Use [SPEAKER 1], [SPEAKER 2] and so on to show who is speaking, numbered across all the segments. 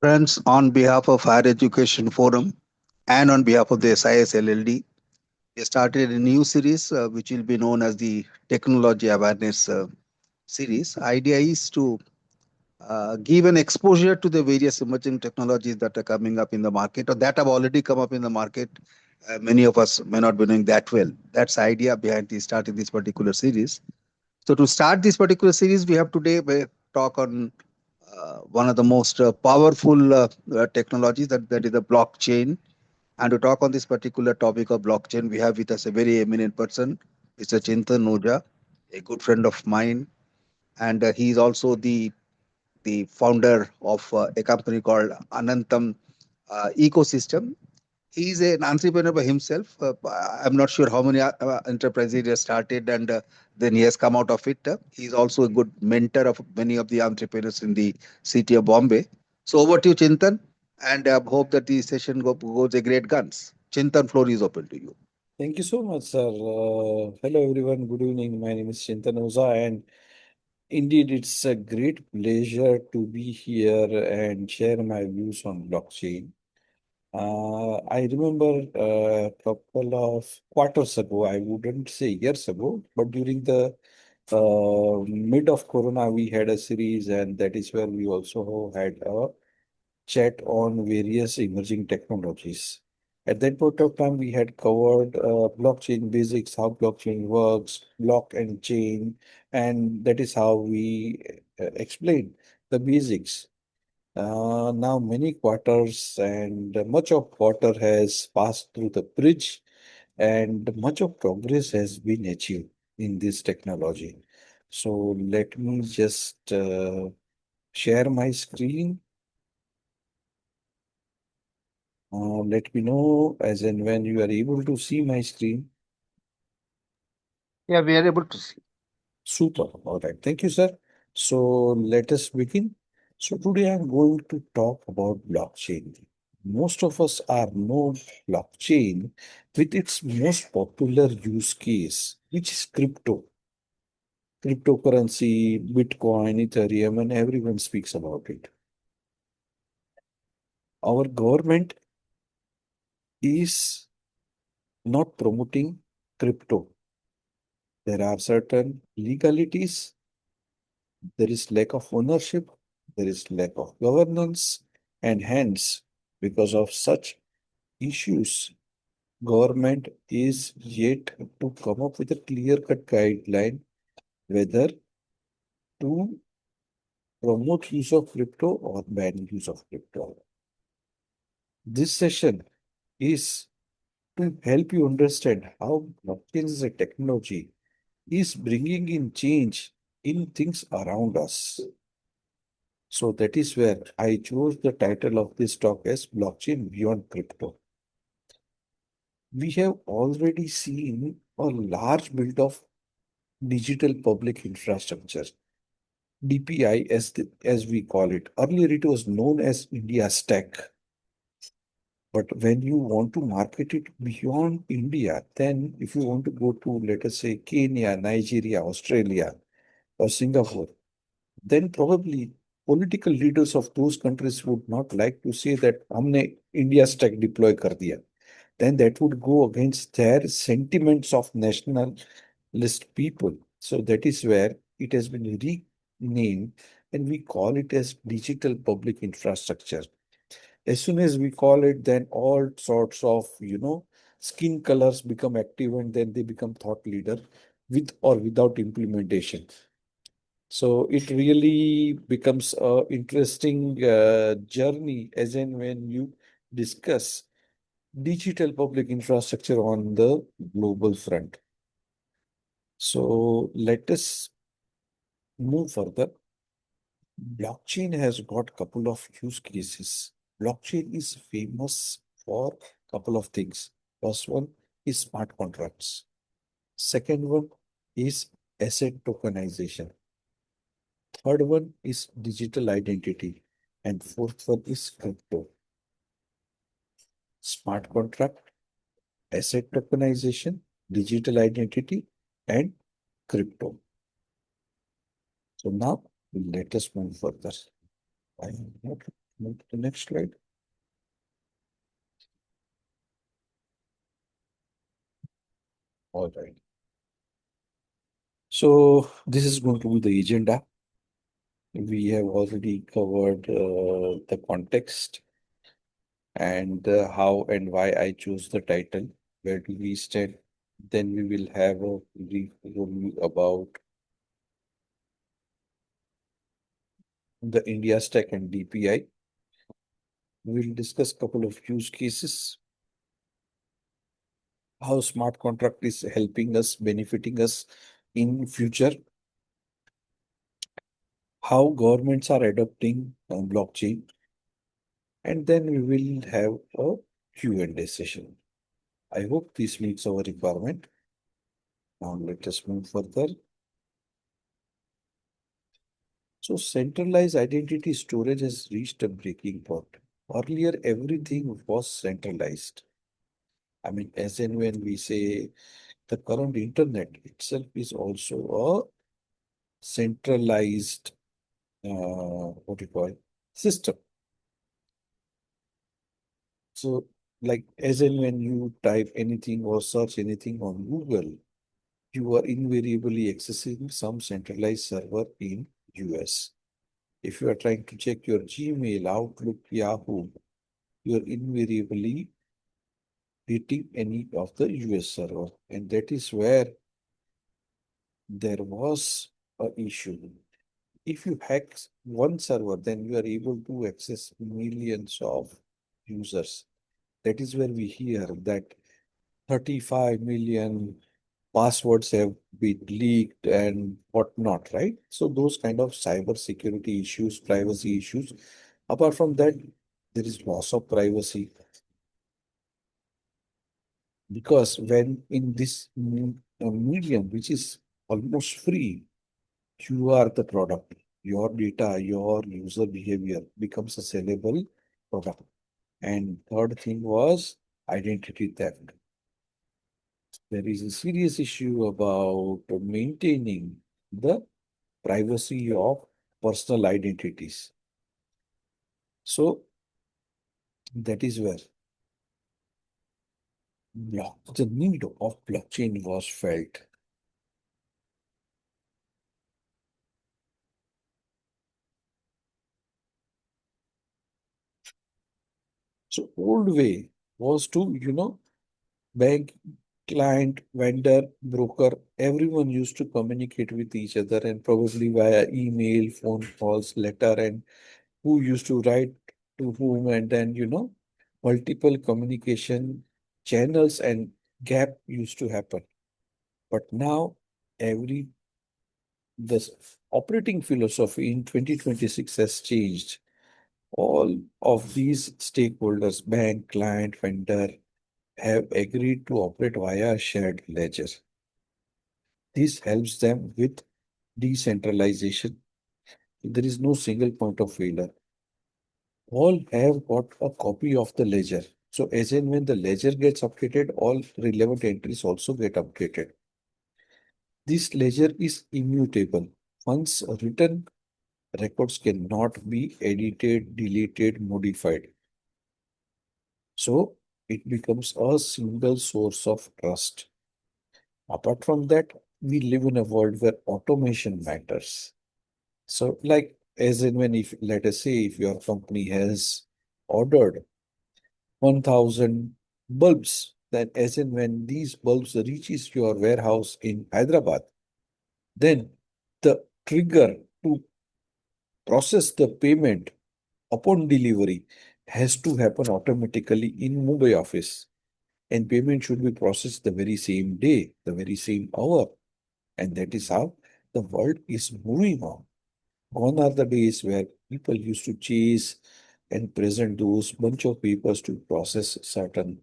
[SPEAKER 1] Friends, on behalf of Higher Education Forum and on behalf of the SIS LLD, we started a new series which will be known as the Technology Awareness Series. Idea is to give an exposure to the various emerging technologies that are coming up in the market or that have already come up in the market. Many of us may not be doing that well. That's the idea behind the starting this particular series. So to start this particular series, we have today we talk on one of the most powerful technologies that is the blockchain. And to talk on this particular topic of blockchain, we have with us a very eminent person, Mr. Chintan Oja, a good friend of mine, and he is also the founder of a company called Anantam Ecosystem. He's an entrepreneur by himself. I'm not sure how many enterprises he has started, and then he has come out of it. He's also a good mentor of many of the entrepreneurs in the city of Bombay. So over to you, Chintan, and hope that the session goes a great guns. Chintan, floor is open to you.
[SPEAKER 2] Thank you so much, sir. Hello, everyone. Good evening. My name is Chintan Oza, and indeed, it's a great pleasure to be here and share my views on blockchain. I remember a couple of quarters ago, I wouldn't say years ago, but during the mid of Corona, we had a series, and that is where we also had a chat on various emerging technologies. At that point of time, we had covered blockchain basics, how blockchain works, block and chain, and that is how we explained the basics. Now, many quarters and much of water has passed through the bridge, and much of progress has been achieved in this technology. So, let me just share my screen. Let me know as and when you are able to see my screen.
[SPEAKER 1] Yeah, we are able to see.
[SPEAKER 2] Super. All right. Thank you, sir. So let us begin. So today I'm going to talk about blockchain. Most of us are know blockchain with its most popular use case, which is crypto, cryptocurrency, Bitcoin, Ethereum, and everyone speaks about it. Our government is not promoting crypto. There are certain legalities. There is lack of ownership, there is lack of governance, and hence, because of such issues, government is yet to come up with a clear-cut guideline whether to promote use of crypto or ban use of crypto. This session is to help you understand how blockchain as a technology is bringing in change in things around us. So that is where I chose the title of this talk as Blockchain Beyond Crypto. We have already seen a large build of digital public infrastructure, DPI as we call it. Earlier it was known as India Stack. But when you want to market it beyond India, then if you want to go to, let us say, Kenya, Nigeria, Australia, or Singapore, then probably political leaders of those countries would not like to say that हमने India stack deploy कर दिया. Then that would go against their sentiments of nationalist people. So that is where it has been renamed and we call it as digital public infrastructure. As soon as we call it, then all sorts of, skin colors become active and then they become thought leader with or without implementation. So it really becomes a interesting journey as in when you discuss digital public infrastructure on the global front. So let us move further. Blockchain has got couple of use cases. Blockchain is famous for couple of things. First one is smart contracts. Second one is asset tokenization. Third one is digital identity. And fourth one is crypto. Smart contract, asset tokenization, digital identity, and crypto. So now let us move further. I am not Move to the next slide. All right. So this is going to be the agenda. We have already covered the context and how and why I chose the title. Where do we stand? Then we will have a brief overview about the India Stack and DPI. We'll discuss a couple of use cases, how smart contract is helping us, benefiting us in future, how governments are adopting blockchain, and then we will have a Q&A session. I hope this meets our requirement. Now let us move further. So centralized identity storage has reached a breaking point. Earlier, everything was centralized. I mean, as in when we say the current internet itself is also a centralized, what do you call, system. So, like, as in when you type anything or search anything on Google, you are invariably accessing some centralized server in US. If you are trying to check your Gmail, Outlook, Yahoo, you are invariably hitting any of the US server. And that is where there was a issue. If you hack one server, then you are able to access millions of users. That is where we hear that 35 million passwords have been leaked and whatnot, right? So those kind of cyber security issues, privacy issues. Apart from that, there is loss of privacy because when in this medium, which is almost free, you are the product. Your data, your user behavior becomes a sellable product. And third thing was identity theft. There is a serious issue about maintaining the privacy of personal identities. So that is where the need of blockchain was felt. So old way was to, bank, client, vendor, broker, everyone used to communicate with each other and probably via email, phone calls, letter, and who used to write to whom, and then, multiple communication channels and gap used to happen. But now, every the operating philosophy in 2026 has changed. All of these stakeholders, bank, client, vendor, have agreed to operate via a shared ledger. This helps them with decentralization. There is no single point of failure. All have got a copy of the ledger. So as and when the ledger gets updated, all relevant entries also get updated. This ledger is immutable. Once written, records cannot be edited, deleted, modified. So it becomes a single source of trust. Apart from that, we live in a world where automation matters. So, like, as in when, if let us say, if your company has ordered 1,000 bulbs, then as in when these bulbs reaches your warehouse in Hyderabad, then the trigger to process the payment upon delivery has to happen automatically in Mumbai office. And payment should be processed the very same day, the very same hour. And that is how the world is moving on. Gone are the days where people used to chase and present those bunch of papers to process certain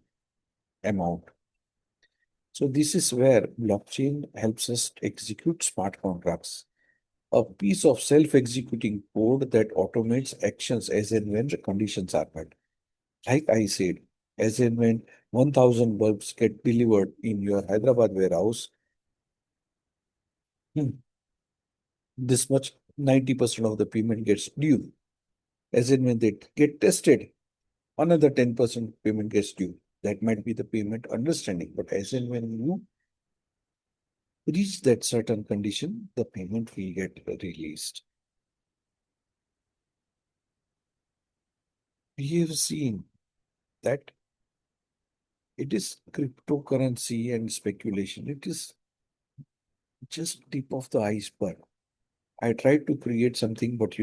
[SPEAKER 2] amount. So this is where blockchain helps us execute smart contracts, a piece of self-executing code that automates actions as and when the conditions are met. Like I said, as and when 1,000 bulbs get delivered in your Hyderabad warehouse, this much 90% of the payment gets due. As in when they get tested, another 10% payment gets due. That might be the payment understanding. But as in when you reach that certain condition, the payment will get released. We have seen that it is cryptocurrency and speculation. It is just tip of the iceberg. I tried to create something, but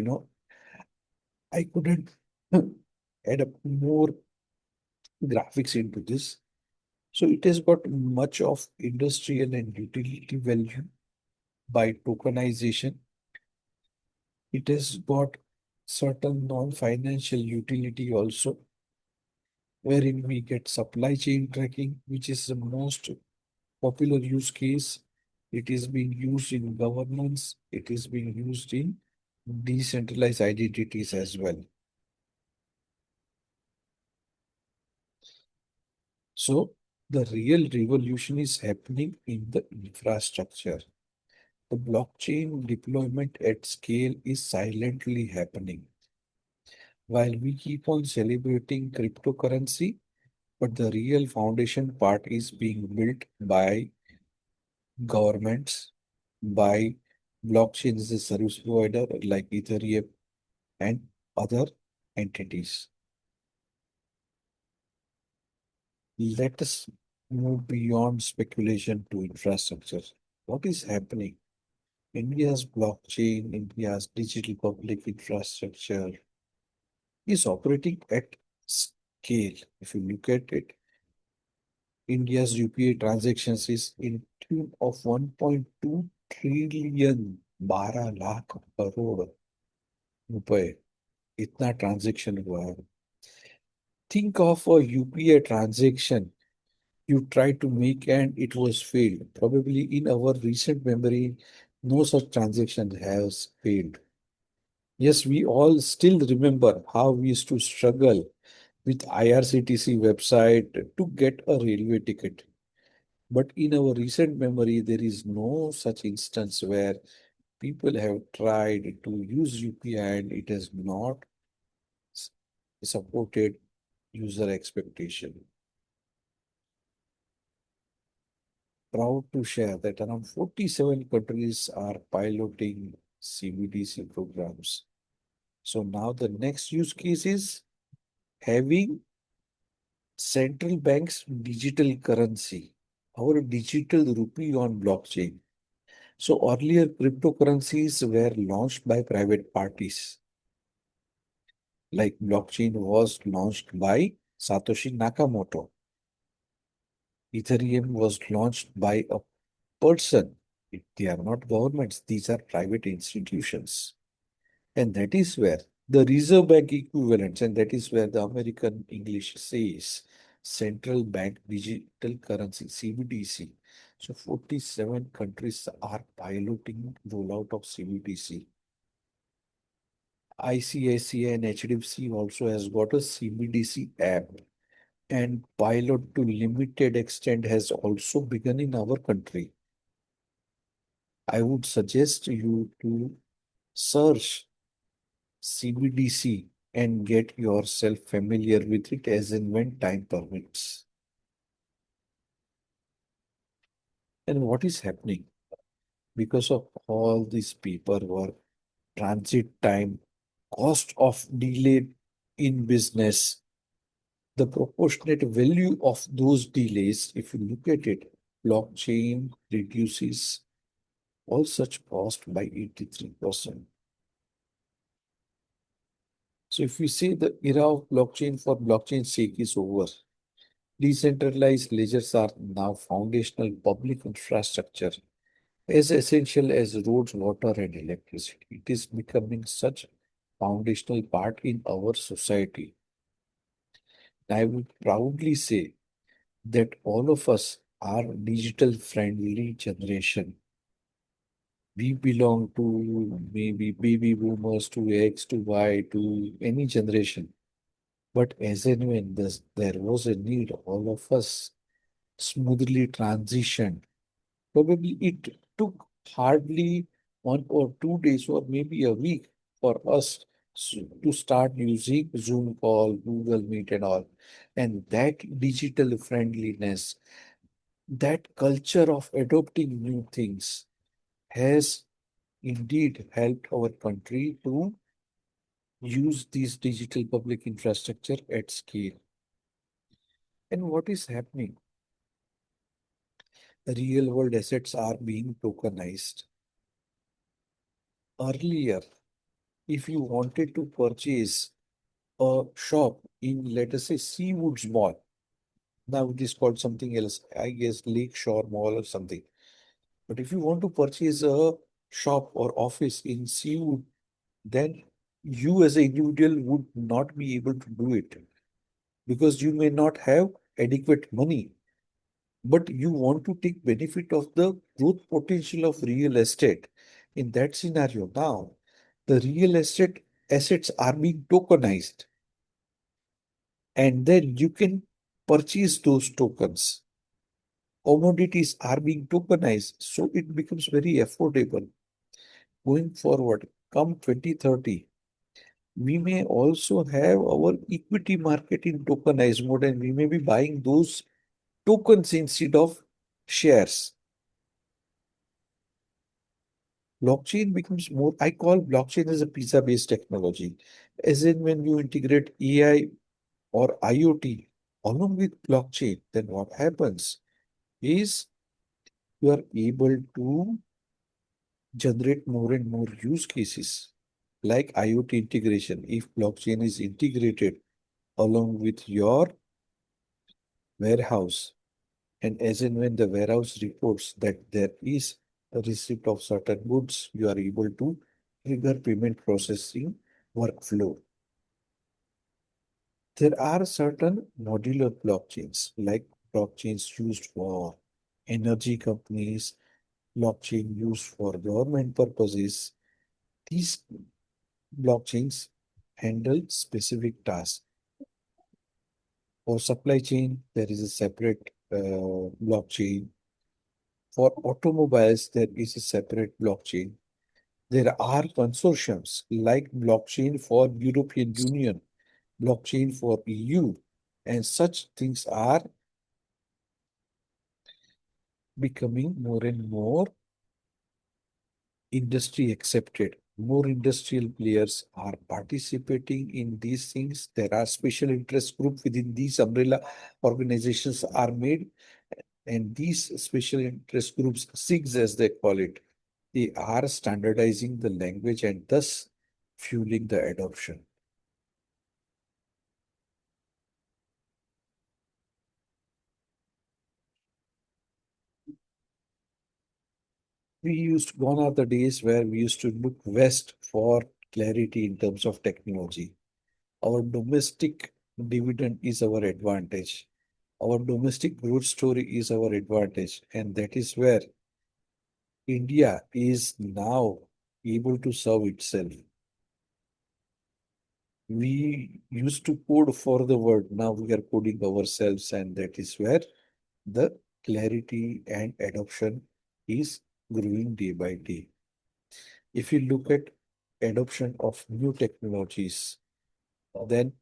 [SPEAKER 2] I couldn't add up more graphics into this. So it has got much of industrial and utility value by tokenization. It has got certain non-financial utility also, wherein we get supply chain tracking, which is the most popular use case. It is being used in governance. It is being used in decentralized identities as well. So the real revolution is happening in the infrastructure. The blockchain deployment at scale is silently happening. While we keep on celebrating cryptocurrency, but the real foundation part is being built by governments, by blockchain as a service provider like Ethereum and other entities. Let us move beyond speculation to infrastructure. What is happening? India's blockchain, India's digital public infrastructure is operating at scale. If you look at it, India's UPI transactions is in tune of 1.2 trillion 12 lakh crore रुपए इतना transaction हुआ है. Think of a UPI transaction you tried to make and it was failed. Probably in our recent memory, no such transaction has failed. Yes, we all still remember how we used to struggle with IRCTC website to get a railway ticket. But in our recent memory, there is no such instance where people have tried to use UPI and it has not s- supported user expectation. Proud to share that around 47 countries are piloting CBDC programs. So now the next use case is having central bank's digital currency, our digital rupee on blockchain. So earlier cryptocurrencies were launched by private parties. Like blockchain was launched by Satoshi Nakamoto. Ethereum was launched by a person. They are not governments, these are private institutions. And that is where the Reserve Bank equivalents, and that is where the American English says central bank digital currency, CBDC. So 47 countries are piloting rollout of CBDC. ICICI and HDFC also has got a CBDC app, and pilot to limited extent has also begun in our country. I would suggest you to search CBDC and get yourself familiar with it as and when time permits. And what is happening? Because of all this paperwork, transit time, cost of delay in business, the proportionate value of those delays, if you look at it, blockchain reduces all such cost by 83%. So if we say the era of blockchain for blockchain's sake is over, decentralized ledgers are now foundational public infrastructure as essential as roads, water, and electricity. It is becoming such foundational part in our society. I would proudly say that all of us are digital friendly generation. We belong to maybe baby boomers, to X, to Y, to any generation. But as and when there was a need, all of us smoothly transitioned. Probably it took hardly 1 or 2 days or maybe a week for us to start using Zoom call, Google Meet, and all. And that digital friendliness, that culture of adopting new things has indeed helped our country to use these digital public infrastructure at scale. And what is happening? Real world assets are being tokenized. Earlier, if you wanted to purchase a shop in, let us say, Seawoods Mall, now it is called something else, I guess Lakeshore Mall or something. But if you want to purchase a shop or office in Seawood, then you as an individual would not be able to do it because you may not have adequate money, but you want to take benefit of the growth potential of real estate. In that scenario, now the real estate assets are being tokenized, and then you can purchase those tokens. Commodities are being tokenized, so it becomes very affordable. Going forward, come 2030, we may also have our equity market in tokenized mode, and we may be buying those tokens instead of shares. Blockchain becomes more, I call blockchain as a pizza-based technology. As in when you integrate AI or IoT along with blockchain, then what happens is you are able to generate more and more use cases like IoT integration. If blockchain is integrated along with your warehouse, and as and when the warehouse reports that there is a receipt of certain goods, you are able to trigger payment processing workflow. There are certain modular blockchains, like blockchains used for energy companies, blockchain used for government purposes. These blockchains handle specific tasks. For supply chain, there is a separate blockchain. For automobiles, there is a separate blockchain. There are consortiums like blockchain for European Union, blockchain for EU, and such things are becoming more and more industry accepted. More industrial players are participating in these things. There are special interest groups within these umbrella organizations are made, and these special interest groups, SIGs as they call it, they are standardizing the language and thus fueling the adoption. Gone are the days where we used to look west for clarity in terms of technology. Our domestic dividend is our advantage. Our domestic growth story is our advantage. And that is where India is now able to serve itself. We used to code for the world. Now we are coding ourselves, and that is where the clarity and adoption is growing day by day. If you look at adoption of new technologies, then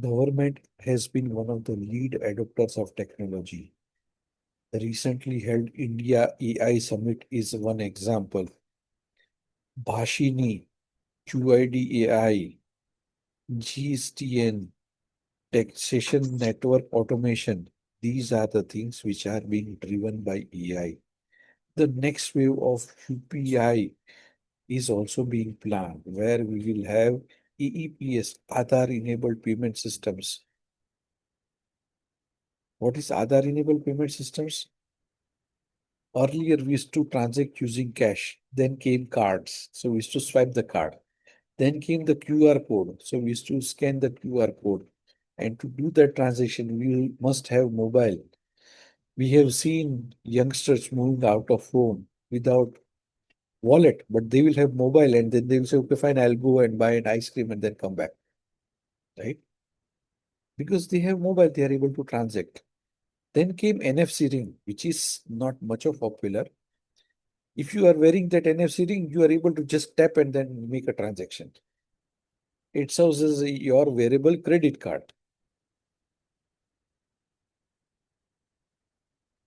[SPEAKER 2] government has been one of the lead adopters of technology. The recently held India AI Summit is one example. Bhashini, QID AI, GSTN, taxation network automation. These are the things which are being driven by AI. The next wave of UPI is also being planned, where we will have EEPS, Aadhaar-enabled payment systems. What is Aadhaar-enabled payment systems? Earlier, we used to transact using cash. Then came cards. So we used to swipe the card. Then came the QR code. So we used to scan the QR code. And to do that transaction, we must have mobile. We have seen youngsters moving out of home without wallet, but they will have mobile and then they will say, okay, fine, I'll go and buy an ice cream and then come back. Right? Because they have mobile, they are able to transact. Then came NFC ring, which is not much of popular. If you are wearing that NFC ring, you are able to just tap and then make a transaction. It serves as your wearable credit card.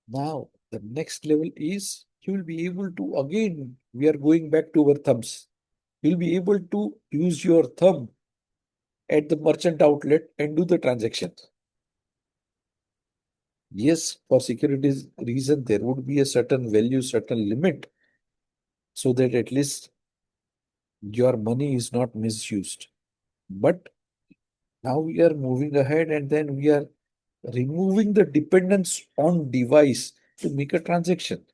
[SPEAKER 2] Now, the next level is you will be able to, again, we are going back to our thumbs. You'll be able to use your thumb at the merchant outlet and do the transaction. Yes, for security reason, there would be a certain value, certain limit, so that at least your money is not misused. But now we are moving ahead and then we are removing the dependence on device to make a transaction.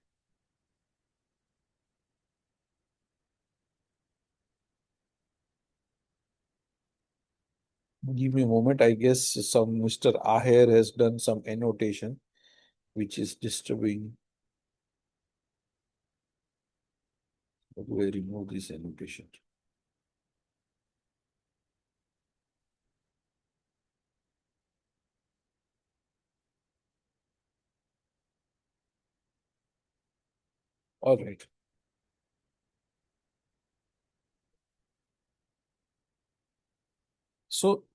[SPEAKER 2] Give me a moment. I guess some Mr. Aher has done some annotation which is disturbing. How do I remove this annotation? All right. So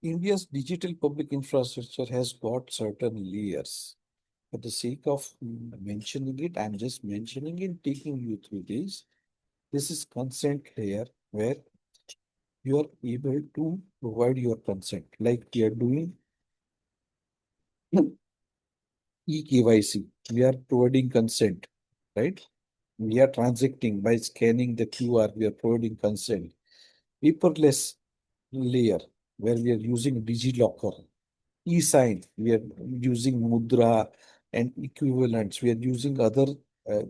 [SPEAKER 2] India's digital public infrastructure has got certain layers. For the sake of mentioning it, I'm just mentioning it, taking you through this. This is consent layer where you are able to provide your consent, like we are doing eKYC. We are providing consent, right? We are transacting by scanning the QR. We are providing consent. Paperless layer where we are using DigiLocker. E-sign, we are using Mudra and equivalents. We are using other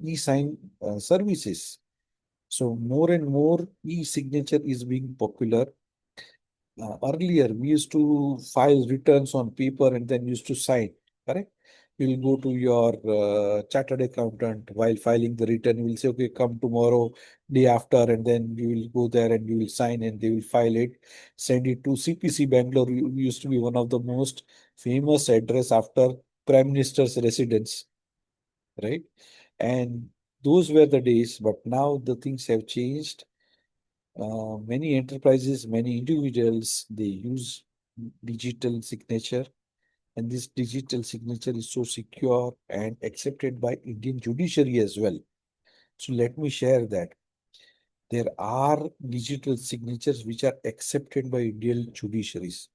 [SPEAKER 2] e-sign services. So more and more e-signature is being popular. Earlier, we used to file returns on paper and then used to sign, correct? You will go to your chartered accountant while filing the return. You will say, okay, come tomorrow, day after, and then you will go there and you will sign and they will file it, send it to CPC Bangalore. Used to be one of the most famous address after Prime Minister's residence, right? And those were the days, but now the things have changed. Many enterprises, many individuals, they use digital signature, and this digital signature is so secure and accepted by Indian judiciary as well. So let me share that. There are digital signatures which are accepted by Indian judiciaries.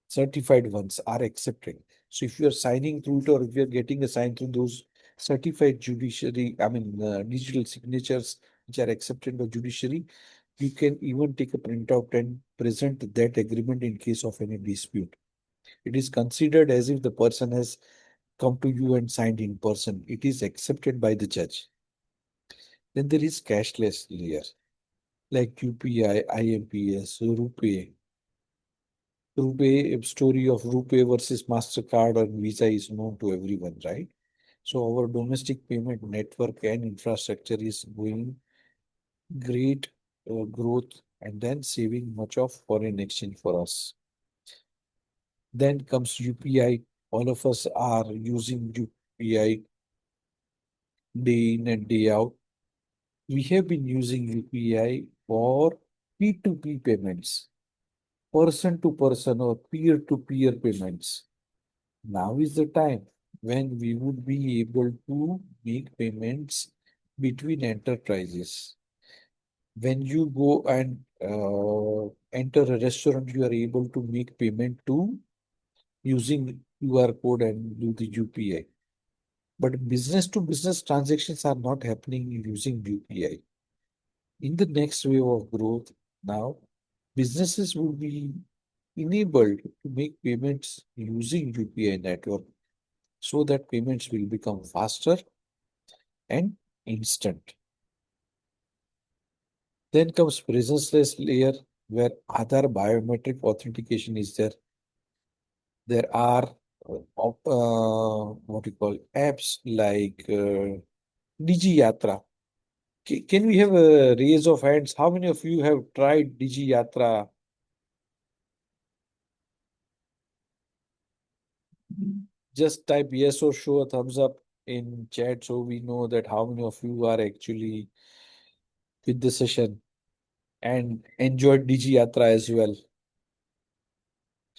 [SPEAKER 2] Certified ones are accepted. So if you are signing through it or if you are getting a sign through those certified judiciary, digital signatures which are accepted by judiciary, you can even take a printout and present that agreement in case of any dispute. It is considered as if the person has come to you and signed in person. It is accepted by the judge. Then there is cashless layer like UPI, IMPS, RuPay. RuPay story of RuPay versus MasterCard or Visa is known to everyone, right? So our domestic payment network and infrastructure is going great growth and then saving much of foreign exchange for us. Then comes UPI. All of us are using UPI day in and day out. We have been using UPI for P2P payments, person to person or peer to peer payments. Now is the time when we would be able to make payments between enterprises. When you go and enter a restaurant, you are able to make payment to using QR code and do the UPI. But business to business transactions are not happening using UPI. In the next wave of growth, now businesses will be enabled to make payments using UPI network so that payments will become faster and instant. Then comes presence-less layer where Aadhaar biometric authentication is there. There are what you call apps like Digi Yatra. Can we have a raise of hands? How many of you have tried Digi Yatra? Just type yes or show a thumbs up in chat so we know that how many of you are actually with the session and enjoyed Digi Yatra as well,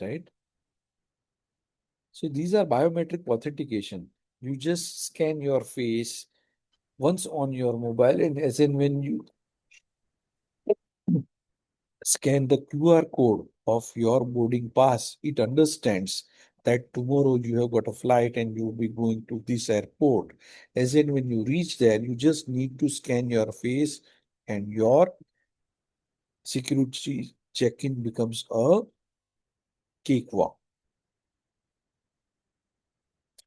[SPEAKER 2] right? So these are biometric authentication. You just scan your face once on your mobile, and as in when you scan the QR code of your boarding pass, it understands that tomorrow you have got a flight and you'll be going to this airport. As in, when you reach there, you just need to scan your face and your security check-in becomes a cakewalk.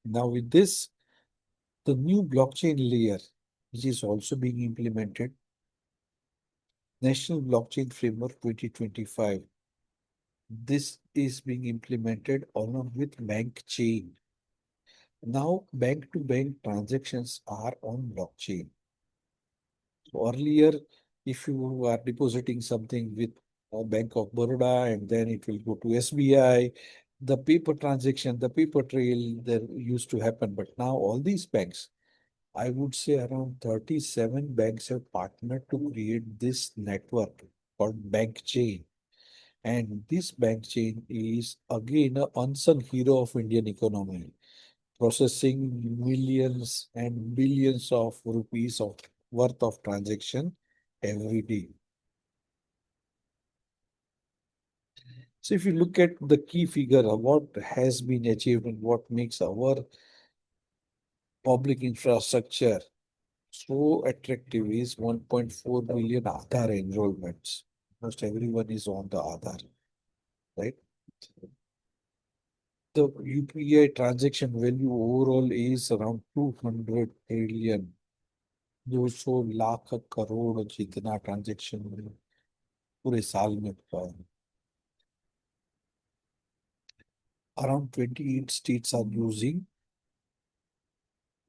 [SPEAKER 2] Now, with this, the new blockchain layer, which is also being implemented, National Blockchain Framework 2025. This is being implemented along with bank chain. Now, bank to bank transactions are on blockchain. So earlier, if you are depositing something with Bank of Baroda and then it will go to SBI, the paper transaction, the paper trail there used to happen. But now all these banks, I would say around 37 banks have partnered to create this network called bank chain. And this bank chain is again a unsung hero of Indian economy, processing millions and billions of rupees of worth of transaction every day. So if you look at the key figure of what has been achieved and what makes our public infrastructure so attractive is 1.4 million Aadhaar enrollments. Almost everyone is on the Aadhaar, right? The UPI transaction value overall is around 200 trillion. 200 lakh crore जितना transaction पूरे साल में हुआ है. Around 28 states are using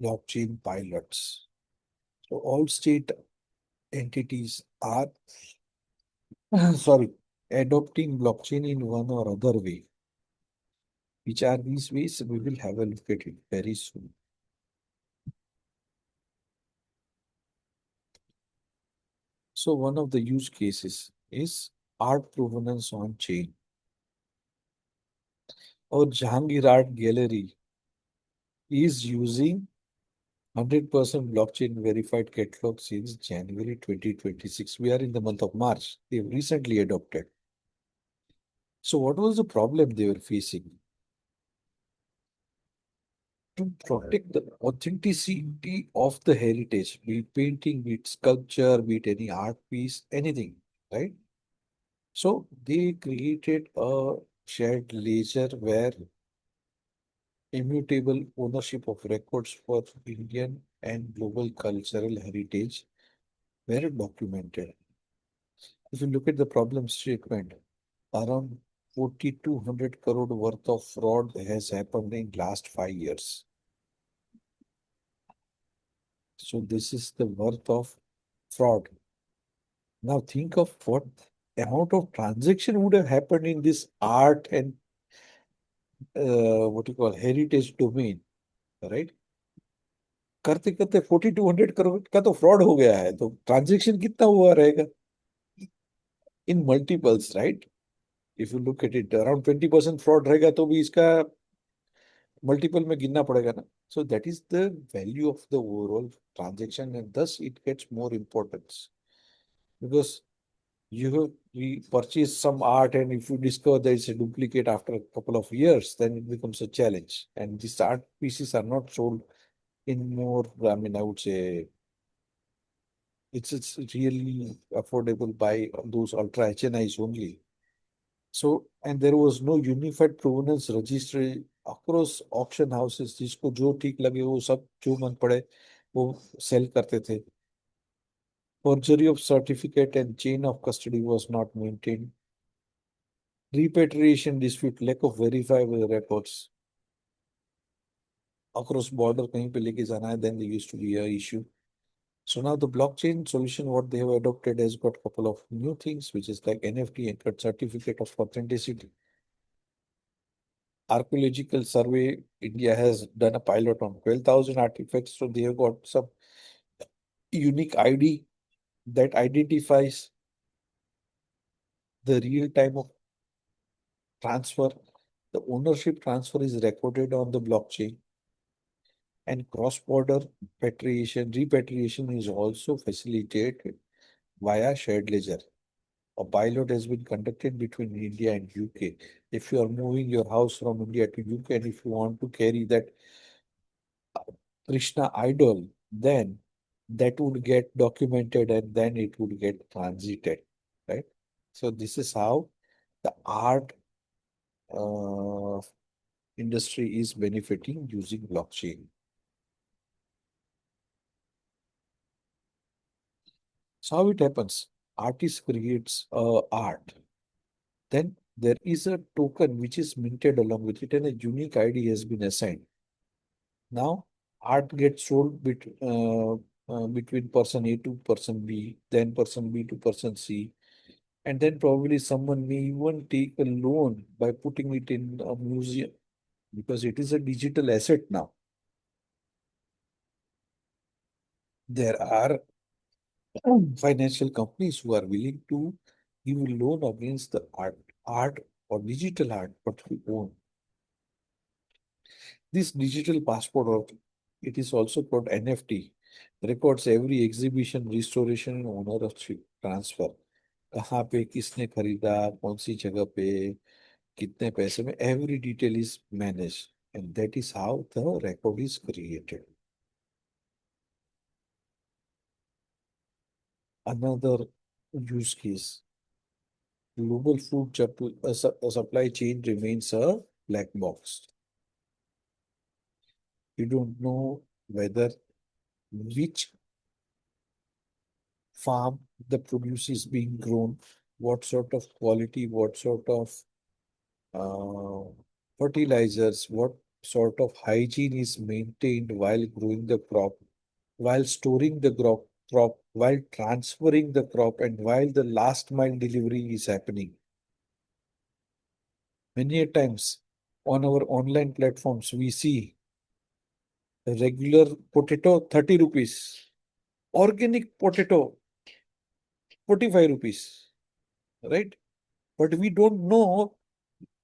[SPEAKER 2] blockchain pilots. So all state entities are sorry adopting blockchain in one or other way. Which are these ways? We will have a look at it very soon. So one of the use cases is art provenance on chain. Our Jahangir Art Gallery is using 100% blockchain verified catalog since January 2026. We are in the month of March. They've recently adopted. So what was the problem they were facing? To protect the authenticity of the heritage, be it painting, be it sculpture, be it any art piece, anything, right? So they created a shared ledger where immutable ownership of records for Indian and global cultural heritage were documented. If you look at the problem statement, around 4,200 crore worth of fraud has happened in last 5 years. So this is the worth of fraud. Now think of what amount of transaction would have happened in this art and what you call heritage domain, right? करते करते 4,200 करोड़ का तो fraud हो गया है तो transaction कितना हुआ रहेगा in multiples right if you look at it around 20% fraud रहेगा तो भी इसका मल्टीपल में गिनना पड़ेगा ना सो that is the value of the overall transaction and thus it gets more importance because you purchase some art and if you discover that it's a duplicate after a couple of years then it becomes a challenge and these art pieces are not sold in more I mean I would say it's really affordable by those ultra HNIs only. So, and there was no unified provenance registry across auction houses. जिसको जो ठीक लगे वो सब जो मन पड़े वो सेल करते थे. Forgery of certificate and chain of custody was not maintained. Repatriation dispute, lack of verifiable records across border कहीं पे लेके जाना है, then there used to be a issue. So now the blockchain solution, what they have adopted has got a couple of new things, which is like NFT and certificate of authenticity. archaeological survey, India has done a pilot on 12,000 artifacts. So they have got some unique ID that identifies the real time of transfer. The ownership transfer is recorded on the blockchain, and cross-border repatriation is also facilitated via shared ledger. A pilot has been conducted between India and UK. If you are moving your house from India to UK and if you want to carry that Krishna idol, then that would get documented and then it would get transited, right? So this is how the art uh, industry is benefiting using blockchain. So how it happens? Artist creates art. Then there is a token which is minted along with it and a unique ID has been assigned. Now, art gets sold between person A to person B, then person B to person C, and then probably someone may even take a loan by putting it in a museum because it is a digital asset now. There are financial companies who are willing to give a loan against the art or digital art, what we own. This digital passport, or it is also called NFT, records every exhibition, restoration, and ownership transfer. कहाँ पे किसने खरीदा, कौन सी जगह पे, कितने पैसे में, every detail is managed, and that is how the record is created. Another use case, global supply chain remains a black box. You don't know whether which farm the produce is being grown, what sort of quality, what sort of uh, fertilizers, what sort of hygiene is maintained while growing the crop, while storing the crop, while transferring the crop, and while the last mile delivery is happening. Many a times on our online platforms, we see a regular potato 30 rupees, organic potato 45 rupees, right? But we don't know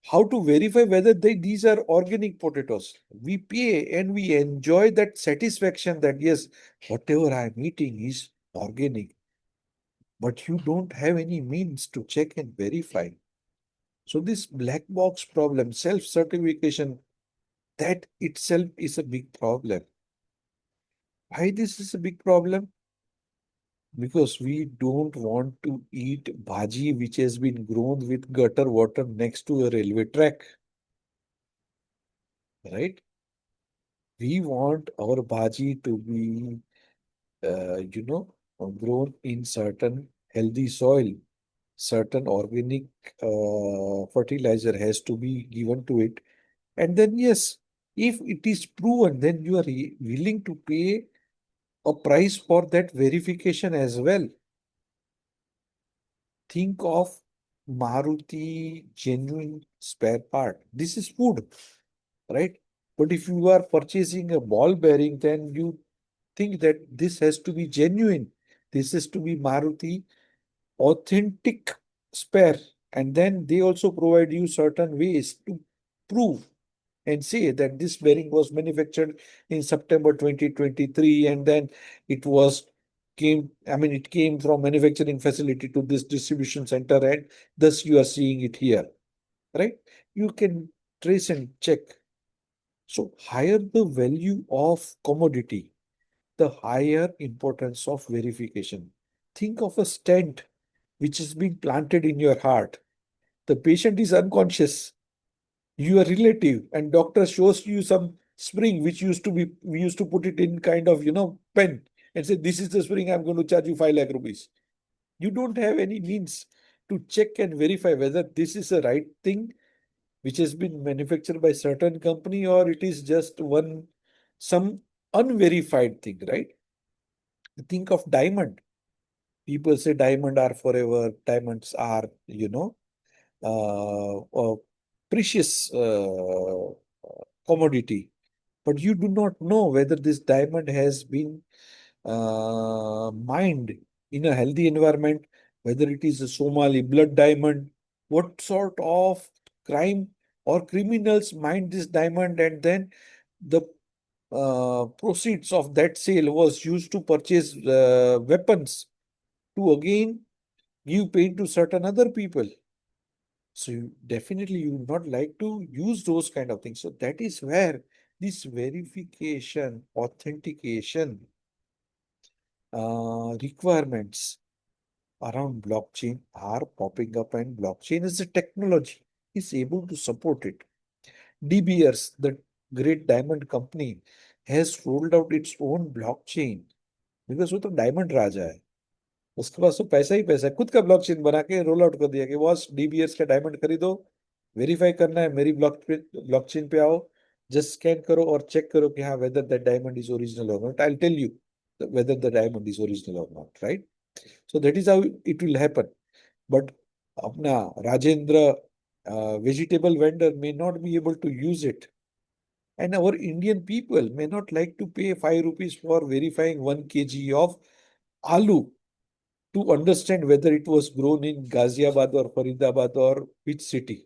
[SPEAKER 2] how to verify whether these are organic potatoes. We pay and we enjoy that satisfaction that yes, whatever I'm eating is organic, but you don't have any means to check and verify. So this black box problem, self-certification, that itself is a big problem. Why this is a big problem? Because we don't want to eat bhaji which has been grown with gutter water next to a railway track, right? We want our bhaji to be, grown in certain healthy soil. Certain organic fertilizer has to be given to it. And then, yes, if it is proven, then you are willing to pay a price for that verification as well. Think of Maruti genuine spare part. This is food, right? But if you are purchasing a ball bearing, then you think that this has to be genuine. This is to be Maruti authentic spare. And then they also provide you certain ways to prove and say that this bearing was manufactured in September 2023 and then it was it came from manufacturing facility to this distribution center and thus you are seeing it here, right? You can trace and check. So higher the value of commodity, the higher importance of verification. Think of a stent which is being planted in your heart. The patient is unconscious. Your relative and doctor shows you some spring which used to be we used to put it in kind of pen and say this is the spring, I'm going to charge you 5 lakh rupees. You don't have any means to check and verify whether this is the right thing which has been manufactured by certain company or it is just some unverified thing, right? Think of diamond. People say diamond are forever, diamonds are uh, precious commodity, but you do not know whether this diamond has been mined in a healthy environment, whether it is a Somali blood diamond, what sort of crime or criminals mined this diamond, and then the proceeds of that sale was used to purchase weapons to again give pain to certain other people. So you, definitely you would not like to use those kind of things. So that is where this verification, authentication requirements around blockchain are popping up, and blockchain as a technology is able to support it. De Beers, the great diamond company, has rolled out its own blockchain because वो तो diamond राजा है. उसके पास तो पैसा ही पैसा है, खुद का ब्लॉकचेन बना के रोल आउट कर दिया कि बॉस डीबीएस का डायमंड खरीदो, वेरीफाई करना है मेरी ब्लॉकचेन पे आओ, जस्ट स्कैन करो और चेक करो कि हाँ whether that diamond is original और not, I will tell you whether the diamond is original or not, right? So that is how it will happen. But apna Rajendra vegetable vendor may not be able to use it, and our Indian people may not like to pay 5 rupees for verifying 1 kg of aloo to understand whether it was grown in Ghaziabad or Faridabad or which city,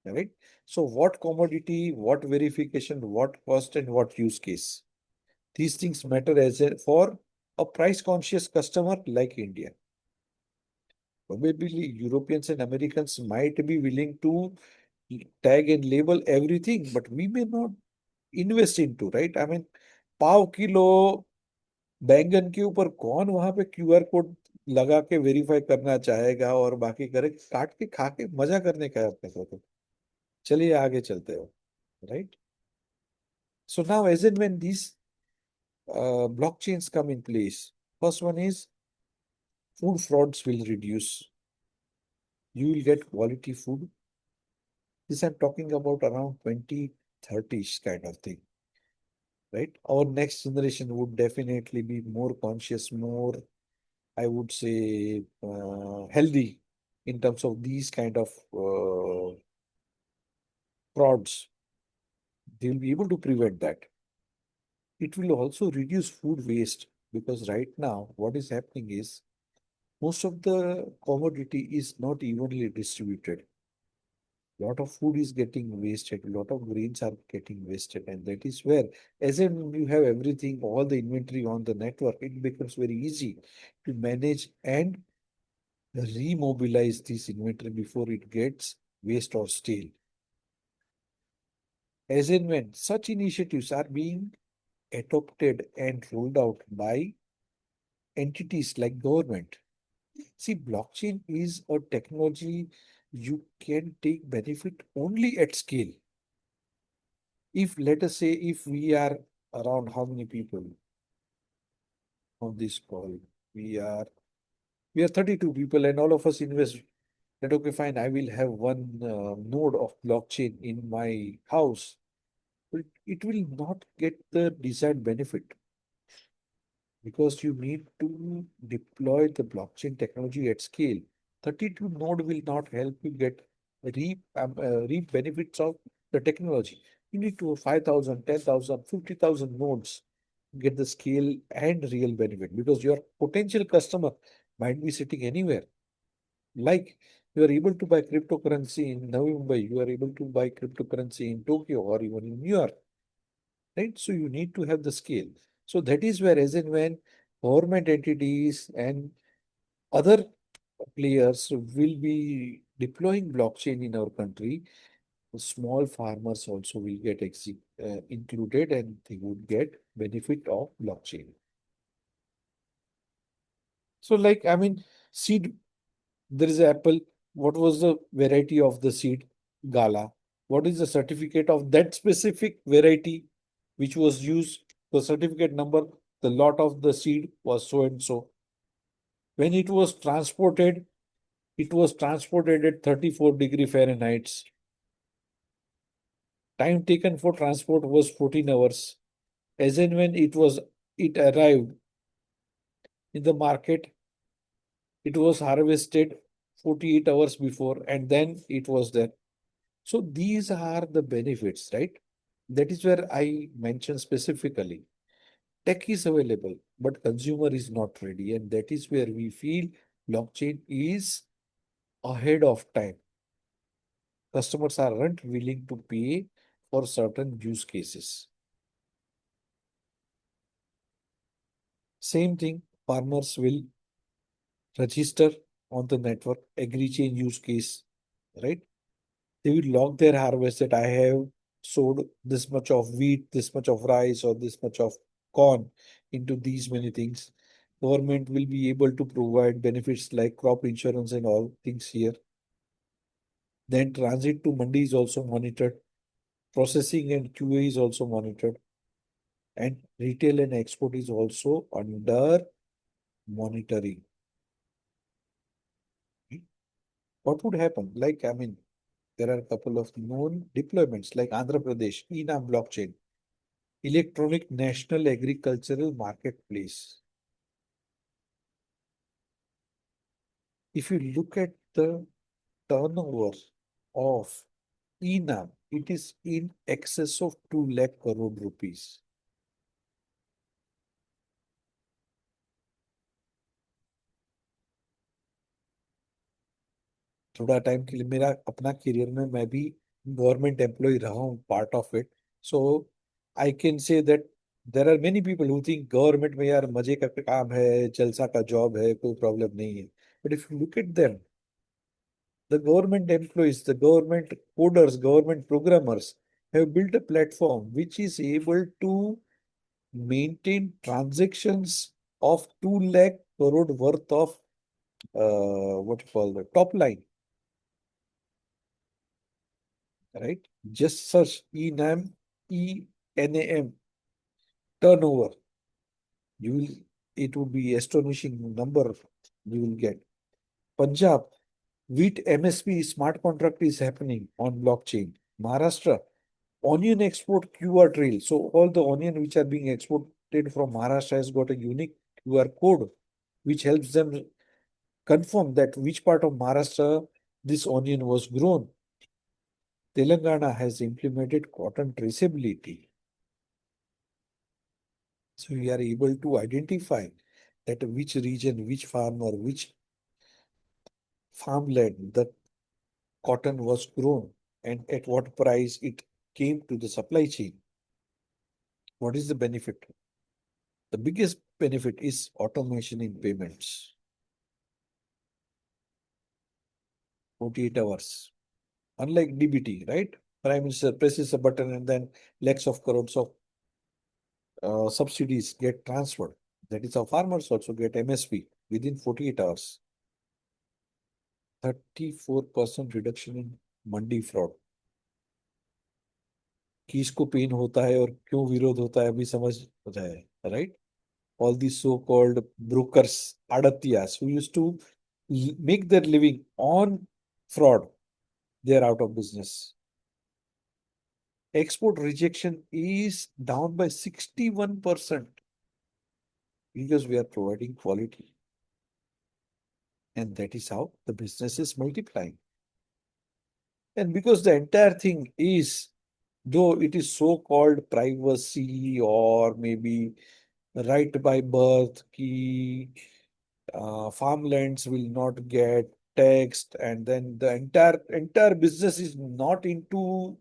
[SPEAKER 2] right? So, what commodity, what verification, what cost, and what use case? These things matter for a price conscious customer like India. Probably Europeans and Americans might be willing to tag and label everything, but we may not invest into, right? I mean, pav kilo बैंगन के ऊपर कौन वहां पे QR code लगा के verify करना चाहेगा और बाकी करे, काट के खा के मजा करने का अपने को तो. चलिए आगे चलते हो, right? So now as and when these blockchains come in place, first one is food frauds will reduce. You will get quality food. This I'm talking about around 2030s kind of thing, right? Our next generation would definitely be more conscious, more, I would say, healthy in terms of these kind of frauds. They will be able to prevent that. It will also reduce food waste because right now, what is happening is most of the commodity is not evenly distributed. A lot of food is getting wasted, a lot of grains are getting wasted, and that is where, as in you have everything, all the inventory on the network, it becomes very easy to manage and remobilize this inventory before it gets waste or stale. As in when such initiatives are being adopted and rolled out by entities like government. See, blockchain is a technology you can take benefit only at scale. If let us say if we are around how many people on this call? We are we are 32 people and all of us invest that okay fine, I will have one node of blockchain in my house, but it will not get the desired benefit because you need to deploy the blockchain technology at scale. 32 node will not help you get reap benefits of the technology. You need to have 5,000, 10,000, 50,000 nodes to get the scale and real benefit because your potential customer might be sitting anywhere. Like you are able to buy cryptocurrency in Navi Mumbai, you are able to buy cryptocurrency in Tokyo or even in New York, right? So you need to have the scale. So that is where, as in when government entities and other players will be deploying blockchain in our country, small farmers also will get included and they would get benefit of blockchain. So, like, I mean, seed, there is apple. What was the variety of the seed? Gala. What is the certificate of that specific variety which was used? The certificate number, the lot of the seed was so and so. When it was transported at 34-degree Fahrenheit. Time taken for transport was 14 hours. As and when it arrived in the market, it was harvested 48 hours before, and then it was there. So these are the benefits, right? That is where I mentioned specifically. Tech is available, but consumer is not ready. And that is where we feel blockchain is ahead of time. Customers aren't willing to pay for certain use cases. Same thing, farmers will register on the network, agree chain use case, right? They will log their harvest that I have sowed this much of wheat, this much of rice, or this much of corn into these many things. Government will be able to provide benefits like crop insurance and all things here. Then transit to mandi is also monitored. Processing and QA is also monitored. And retail and export is also under monitoring. What would happen? Like, I mean, there are a couple of known deployments like Andhra Pradesh, ENAM blockchain, Electronic National Agricultural Marketplace. If you look at the turnover of ENAM, it is in excess of 2 lakh crore rupees. थोड़ा time के लिए मेरा अपना career में मैं भी government employee रहा हूँ part of it so I can say that there are many people who think government में यार मजे का काम है जलसा का जॉब है कोई प्रॉब्लम नहीं है but if you look at them the government employees, the government coders, government programmers have built a platform which is able to maintain transactions of 2 lakh crore worth of what you call the top line, right? Just search ENAM, ENAM turnover. You will, it would be astonishing number you will get. Punjab, wheat MSP smart contract is happening on blockchain. Maharashtra, onion export QR trail. So all the onion which are being exported from Maharashtra has got a unique QR code, which helps them confirm that which part of Maharashtra this onion was grown. Telangana has implemented cotton traceability. So we are able to identify that which region, which farmer, which farmland the cotton was grown and at what price it came to the supply chain. What is the benefit? The biggest benefit is automation in payments. 48 hours. Unlike DBT, right? Prime Minister presses a button and then lakhs of crores of subsidies get transferred. That is how farmers also get MSP within 48 hours. 34% reduction in mandi fraud. किसको pen होता है और क्यों विरोध होता है अभी समझ रहे हैं right all these so-called brokers, adatiyas, who used to make their living on fraud, they are out of business. Export rejection is down by 61% because we are providing quality. And that is how the business is multiplying. And because the entire thing is, though it is so-called privacy or maybe right by birth, ki farmlands will not get taxed, and then the entire business is not into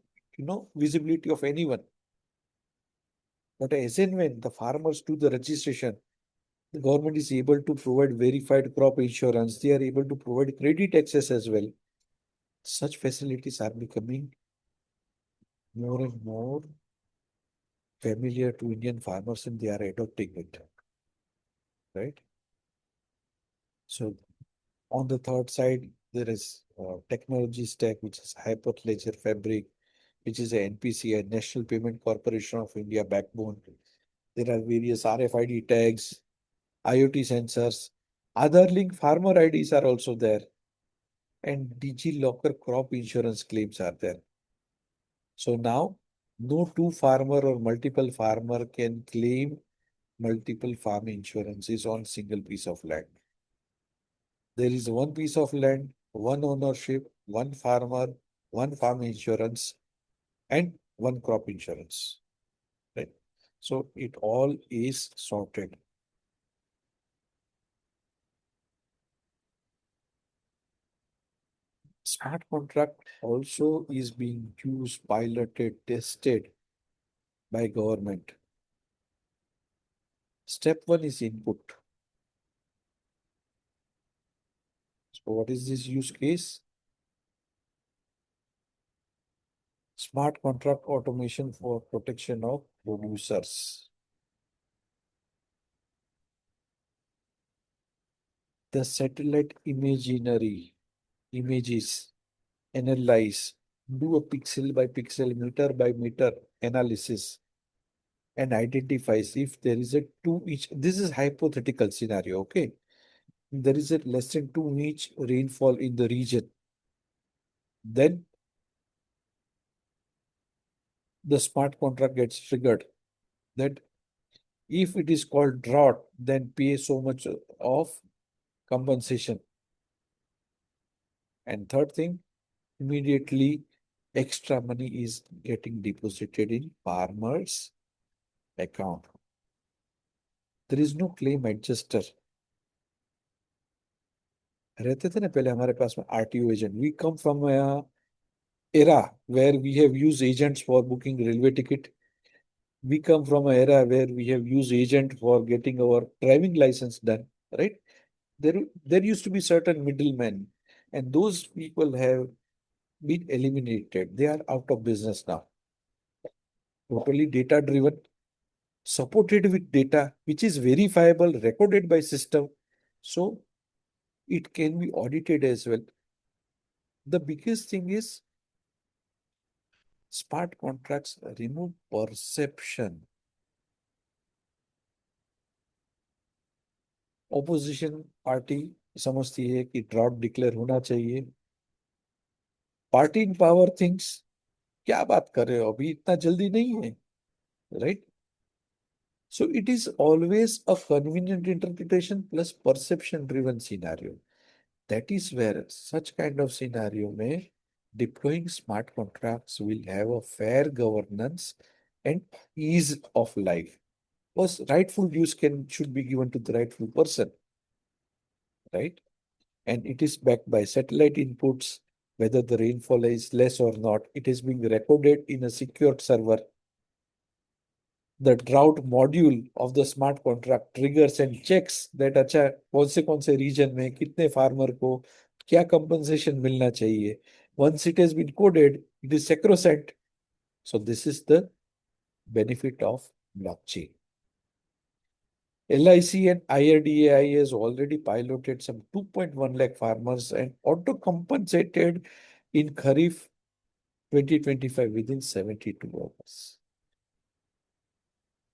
[SPEAKER 2] visibility of anyone. But as and when the farmers do the registration, the government is able to provide verified crop insurance. They are able to provide credit access as well. Such facilities are becoming more and more familiar to Indian farmers, and they are adopting it. Right. So on the third side, there is technology stack, which is Hyperledger Fabric, which is a NPCI, National Payment Corporation of India backbone. There are various RFID tags, IoT sensors. Other link farmer IDs are also there. And DigiLocker crop insurance claims are there. So now, no two farmer or multiple farmer can claim multiple farm insurances on single piece of land. There is one piece of land, one ownership, one farmer, one farm insurance, and one crop insurance, right? So it all is sorted. Smart contract also is being used, piloted, tested by government. Step one is input. So what is this use case? Smart contract automation for protection of producers. The satellite images analyze, do a pixel by pixel, meter by meter analysis, and identifies if there is a 2 inch. This is hypothetical scenario, okay? There is a less than 2 inch rainfall in the region. Then the smart contract gets triggered that if it is called drought, then pay so much of compensation. And third thing, immediately extra money is getting deposited in farmer's account. There is no claim adjuster. रहते थे ना पहले हमारे पास में RTO agent. We come from a era where we have used agents for booking railway ticket. We come from an era where we have used agent for getting our driving license done, right? There used to be certain middlemen, and those people have been eliminated. They are out of business now. Totally data driven, supported with data, which is verifiable, recorded by system. So it can be audited as well. The biggest thing is smart contracts remove perception. Opposition party समझती है कि drought declare होना चाहिए. Party इन power thinks क्या बात कर रहे हो, अभी इतना जल्दी नहीं है, right? So it is always a convenient interpretation plus perception driven scenario. That is where such kind of scenario may deploying smart contracts will have a fair governance and ease of life. Because rightful use can should be given to the rightful person, right? And it is backed by satellite inputs, whether the rainfall is less or not. It is being recorded in a secured server. The drought module of the smart contract triggers and checks that अच्छा कौन से reason में कितने farmer को क्या compensation मिलना चाहिए. Once it has been coded, it is sacrosanct. So this is the benefit of blockchain. LIC and IRDAI has already piloted some 2.1 lakh farmers and auto compensated in Kharif 2025 within 72 hours.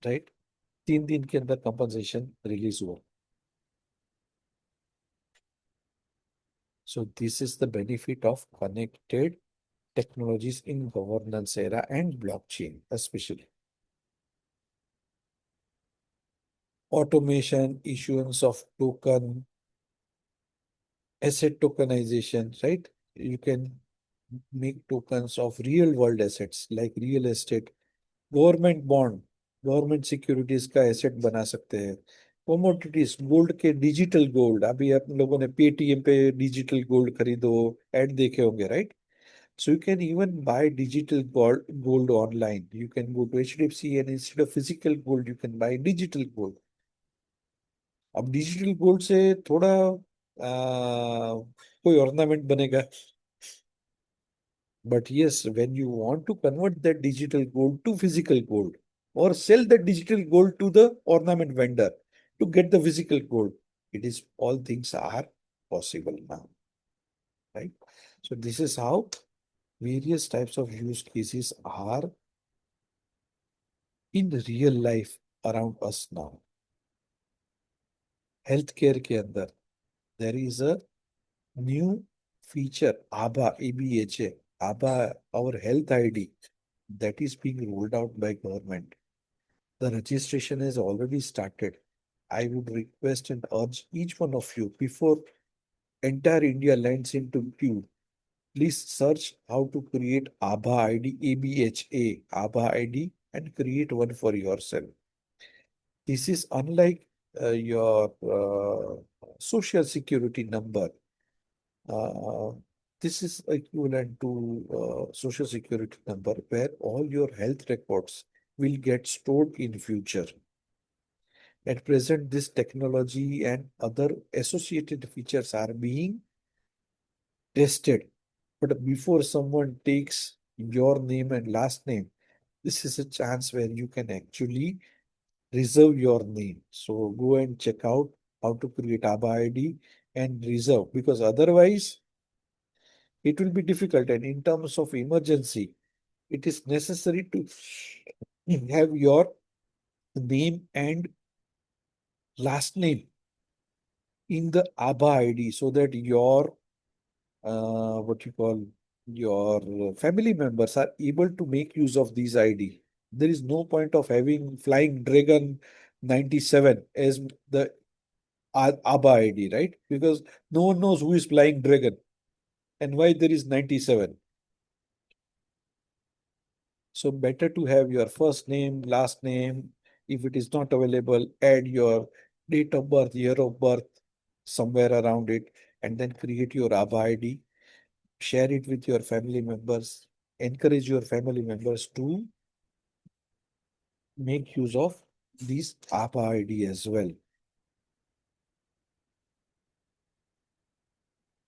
[SPEAKER 2] Right? 3 दिन के अंदर compensation release हुआ. So this is the benefit of connected technologies in governance era and blockchain, especially. Automation, issuance of token, asset tokenization, right? You can make tokens of real world assets like real estate, government bond, government securities का asset बना सकते हैं. Commodities, gold के digital gold, अभी आप लोगों ने Paytm पे डिजिटल गोल्ड खरीदो एड देखे होंगे, right? So you can even buy digital gold online. You can go to HDFC and instead of physical gold, you can buy digital gold. अब डिजिटल गोल्ड से थोड़ा कोई ऑर्नामेंट बनेगा. But yes, when you want to convert that digital gold to physical gold or sell that digital gold to the ornament vendor to get the physical gold, it is all things are possible now, right? So this is how various types of use cases are in real life around us now. Healthcare के अंदर there is a new feature, ABHA, ABHA, ABHA, our health ID, that is being rolled out by government. The registration has already started. I would request and urge each one of you before entire India lands into queue, Please search how to create ABHA ID, ABHA, ABHA ID, and create one for yourself. This is unlike your social security number. Uh, this is equivalent to social security number where all your health records will get stored in future. At present, this technology and other associated features are being tested. But before someone takes your name and last name, this is a chance where you can actually reserve your name. So go and check out how to create ABBA ID and reserve, because otherwise it will be difficult. And in terms of emergency, it is necessary to have your name and last name in the ABBA ID so that your what you call your family members are able to make use of these ID. There is no point of having Flying Dragon 97 as the ABBA ID, right? Because no one knows who is Flying Dragon and why there is 97. So better to have your first name, last name. If it is not available, add your date of birth, year of birth, somewhere around it, and then create your ABBA ID. Share it with your family members. Encourage your family members to make use of these ABBA ID as well.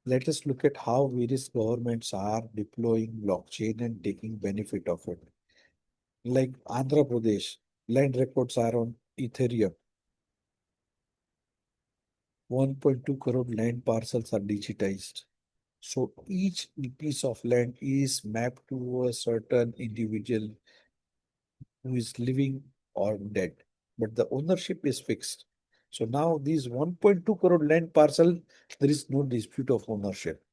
[SPEAKER 2] Let us look at how various governments are deploying blockchain and taking benefit of it. Like Andhra Pradesh, land records are on Ethereum. 1.2 crore land parcels are digitized. So each piece of land is mapped to a certain individual who is living or dead, but the ownership is fixed. So now these 1.2 crore land parcel, there is no dispute of ownership.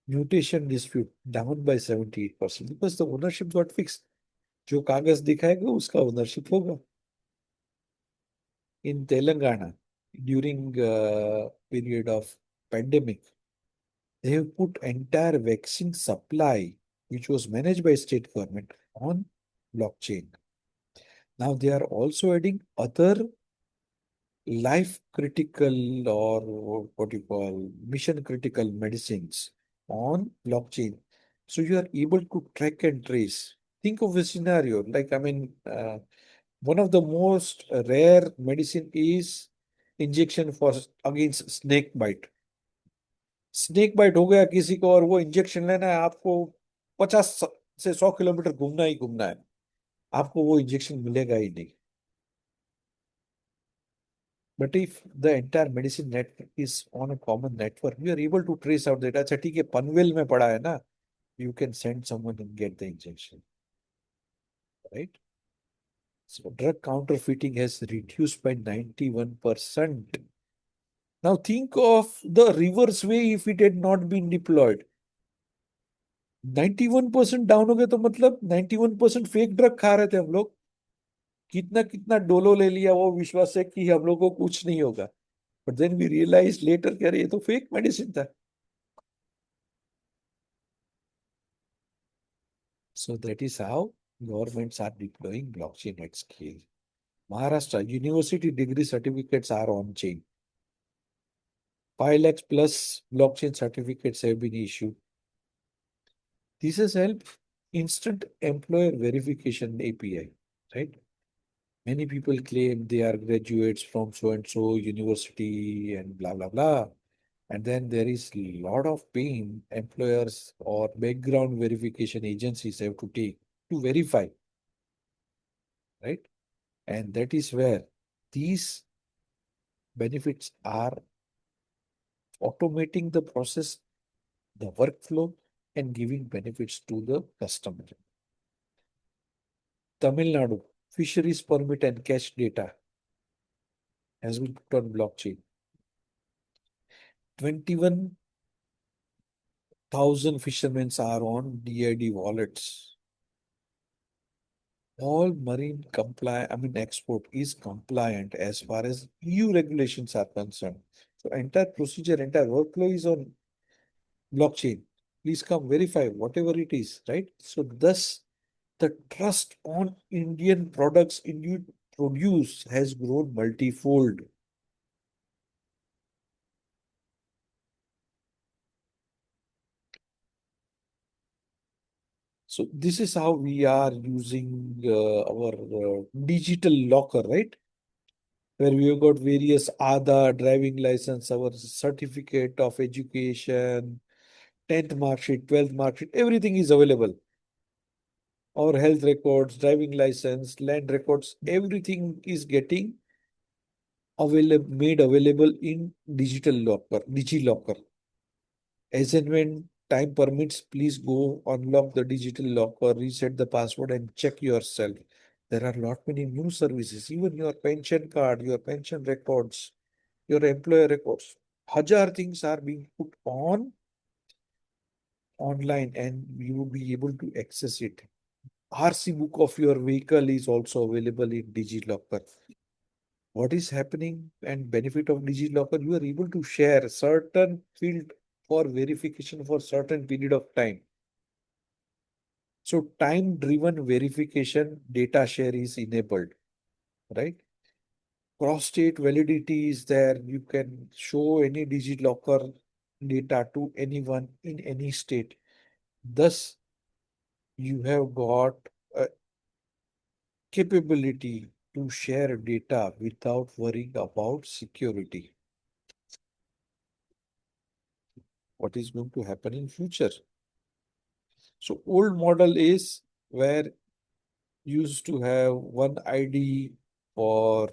[SPEAKER 2] Mutation dispute down by 78% because the ownership got fixed. जो कागज दिखाएगा उसका ownership होगा. In Telangana, during period of pandemic, they have put entire vaccine supply, which was managed by state government, on blockchain. Now they are also adding other life critical or what you call mission critical medicines on blockchain. So you are able to track and trace. Think of a scenario like, I mean, one of the most rare medicine is injection for against snake bite. Snake bite हो गया किसी को और वो injection लेना है आपको 50 से 100 किलोमीटर घूमना ही घूमना है आपको वो इंजेक्शन मिलेगा ही नहीं but if the entire medicine network is on a common network you are able to trace out that अच्छा ठीक है पनवेल में पड़ा है ना you can send someone and get the injection, right? So drug counterfeiting has reduced by 91%. Now think of the reverse way if it had not been deployed. 91% down हो गया तो मतलब 91% फेक ड्रग खा रहे थे हम लोग कितना कितना डोलो ले लिया वो विश्वास है कि हम लोग को कुछ नहीं होगा but then we realise later कह रहे ये तो फेक मेडिसिन था so that is how governments are deploying blockchain at scale. Maharashtra university degree certificates are on chain. 5 lakhs plus blockchain certificates have been issued. This has helped instant employer verification API, right? Many people claim they are graduates from so and so university and blah blah blah. And then there is a lot of pain employers or background verification agencies have to take to verify, right? And that is where these benefits are automating the process, the workflow, and giving benefits to the customer. Tamil Nadu fisheries permit and catch data has been put on blockchain. 21,000 fishermen are on DID wallets. All marine I mean, export is compliant as far as EU regulations are concerned. So entire procedure, entire workflow is on blockchain. Please come verify whatever it is, right? So thus the trust on Indian products Indian produce has grown multifold. So this is how we are using our digital locker, right? Where we have got various Aadhaar, driving license, our certificate of education, 10th mark sheet, 12th mark sheet, everything is available. Our health records, driving license, land records, everything is getting available, made available in digital locker, DigiLocker. As and when time permits, please go unlock the digital locker, reset the password, and check yourself. There are lot many new services, even your pension card, your pension records, your employer records. Hajar things are being put on online and you will be able to access it. RC book of your vehicle is also available in DigiLocker. What is happening and benefit of DigiLocker? You are able to share certain field for verification for certain period of time. So time-driven verification data share is enabled, right? Cross-state validity is there. You can show any DigiLocker data to anyone in any state. Thus, you have got a capability to share data without worrying about security. What is going to happen in future? So old model is where you used to have one ID for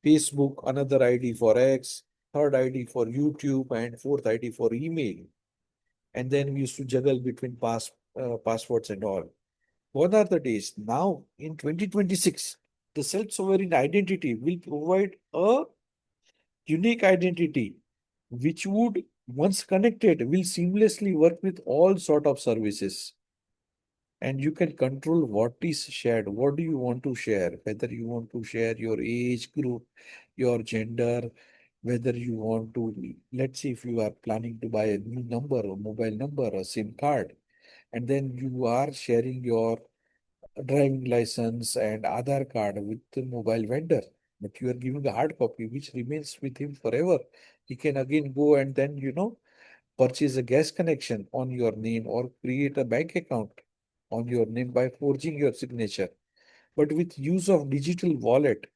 [SPEAKER 2] Facebook, another ID for X, third ID for YouTube, and fourth ID for email. And then we used to juggle between passwords and all. What are the days? Now, in 2026, the self-sovereign identity will provide a unique identity, which would, once connected, will seamlessly work with all sort of services. And you can control what is shared. What do you want to share? Whether you want to share your age group, your gender, whether you want to, let's say if you are planning to buy a new number, a mobile number, a SIM card, and then you are sharing your driving license and Aadhaar card with the mobile vendor, but you are giving a hard copy which remains with him forever. He can again go and then, purchase a gas connection on your name or create a bank account on your name by forging your signature. But with use of digital wallet,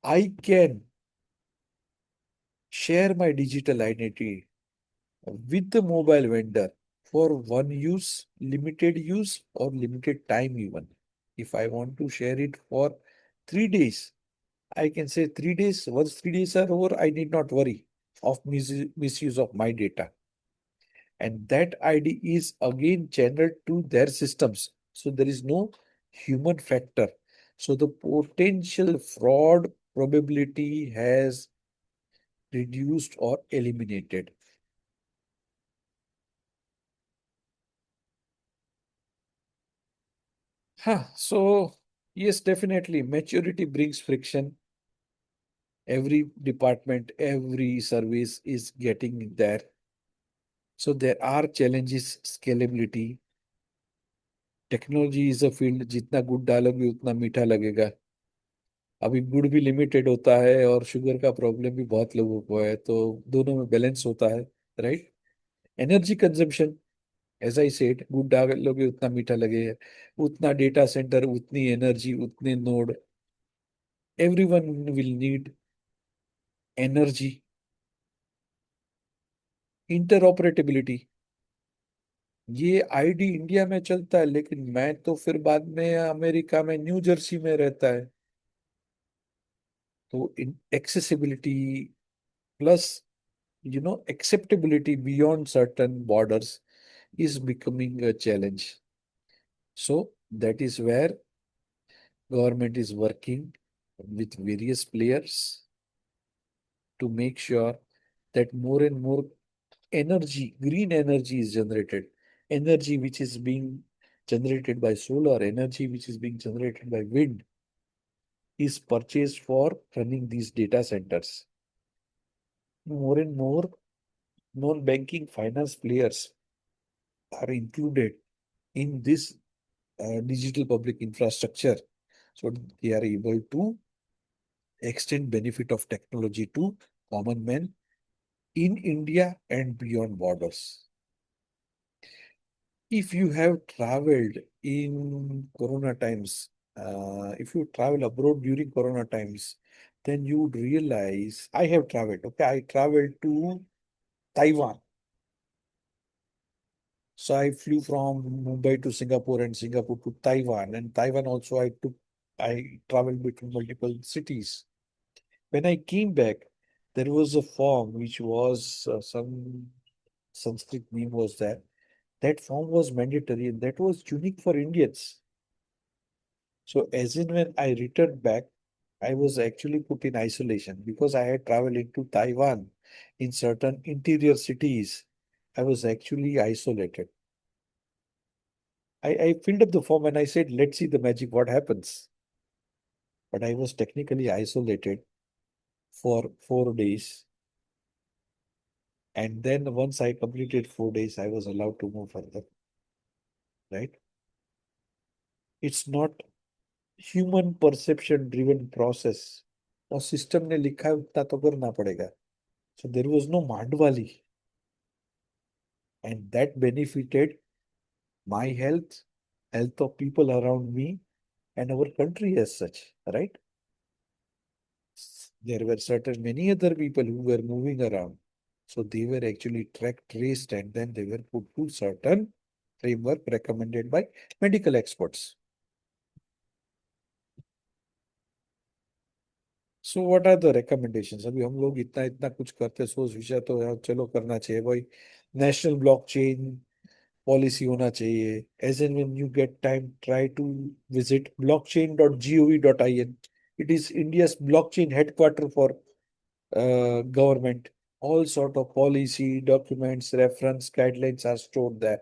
[SPEAKER 2] I can share my digital identity with the mobile vendor for one use, limited use, or limited time even. If I want to share it for 3 days, I can say 3 days. Once 3 days are over, I need not worry of misuse of my data. And that ID is again channeled to their systems. So there is no human factor. So the potential fraud probability has reduced or eliminated. So yes, definitely maturity brings friction. Every department, every service is getting there. So there are challenges, scalability. Technology is a field जितना गुड़ डालोगे उतना मीठा लगेगा. अभी गुड़ भी limited होता है और शुगर का प्रॉब्लम भी बहुत लोगों को है, तो दोनों में बैलेंस होता है, right. Energy consumption, as I said, गुड़ डालोगे उतना मीठा लगेगा, उतना डेटा सेंटर, उतनी एनर्जी, उतने node, everyone will need energy. Interoperability, ये आईडी इंडिया में चलता है लेकिन मैं तो फिर बाद में अमेरिका में न्यू जर्सी में रहता है. तो accessibility plus acceptability beyond certain borders is becoming a challenge. So that is where government is working with various players to make sure that more and more energy, green energy is generated. Energy which is being generated by solar, energy which is being generated by wind is purchased for running these data centers. More and more non-banking finance players are included in this digital public infrastructure. So they are able to extend benefit of technology to common men in India and beyond borders. If you have traveled in Corona times, if you travel abroad during Corona times, then you would realize I have traveled. Okay, I traveled to Taiwan. So I flew from Mumbai to Singapore and Singapore to Taiwan. And Taiwan also I traveled between multiple cities. When I came back, there was a form which was some Sanskrit name was there. That form was mandatory and that was unique for Indians. So as in when I returned back, I was actually put in isolation because I had traveled into Taiwan in certain interior cities. I was actually isolated. I filled up the form and I said, let's see the magic, what happens. But I was technically isolated for 4 days. And then once I completed 4 days, I was allowed to move further, right? It's not human perception driven process. और system ने लिखा है उतना तो करना पड़ेगा. So there was no Mandwali, and that benefited my health, health of people around me, and our country as such, right? There were certain many other people who were moving around. So they were actually tracked, traced, and then they were put to certain framework recommended by medical experts. So what are the recommendations. अभी हम लोग इतना इतना कुछ करते सोच विचार तो यार चलो करना चाहिए भाई. नेशनल ब्लॉकचेन पॉलिसी होना चाहिए. As and when you get time try to visit blockchain.gov.in. It is India's blockchain headquarter for government. All sort of policy documents, reference guidelines are stored there.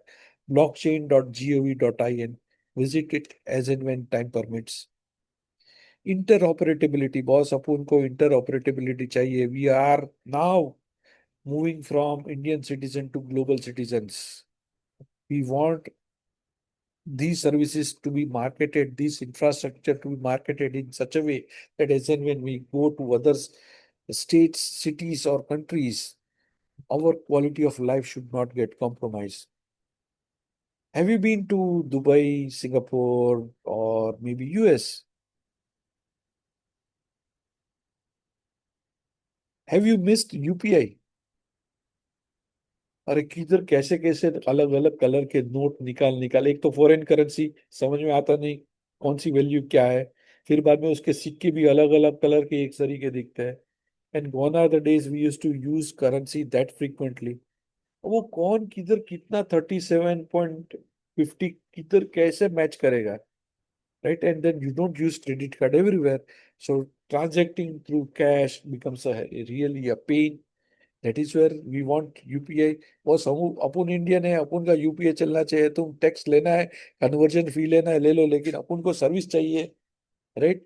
[SPEAKER 2] blockchain.gov.in. Visit it as and when time permits. Interoperability, boss अपन को interoperability चाहिए. We are now moving from Indian citizen to global citizens. We want these services to be marketed, this infrastructure to be marketed in such a way that as and when we go to other states, cities, or countries, our quality of life should not get compromised. Have you been to Dubai, Singapore, or maybe US? Have you missed UPI? अरे किधर कैसे कैसे अलग अलग colour के note निकाल निकाल. एक तो फॉरेन करेंसी समझ में आता नहीं कौन सी वैल्यू क्या है. फिर बाद में उसके सिक्के भी अलग अलग कलर के एक तरीके दिखते हैं. And gone are the days we use to use currency that frequently. वो कौन किधर कितना 37.50 किधर कैसे मैच करेगा, right? And then you don't use credit card everywhere. So transacting through cash becomes really a pain. That is where we want UPI. वो समूह अपन Indian है, अपन का यूपीआई चलना चाहिए. तुम टैक्स लेना है, कन्वर्जन फी लेना है, ले लो, लेकिन अपन को सर्विस चाहिए, राइट?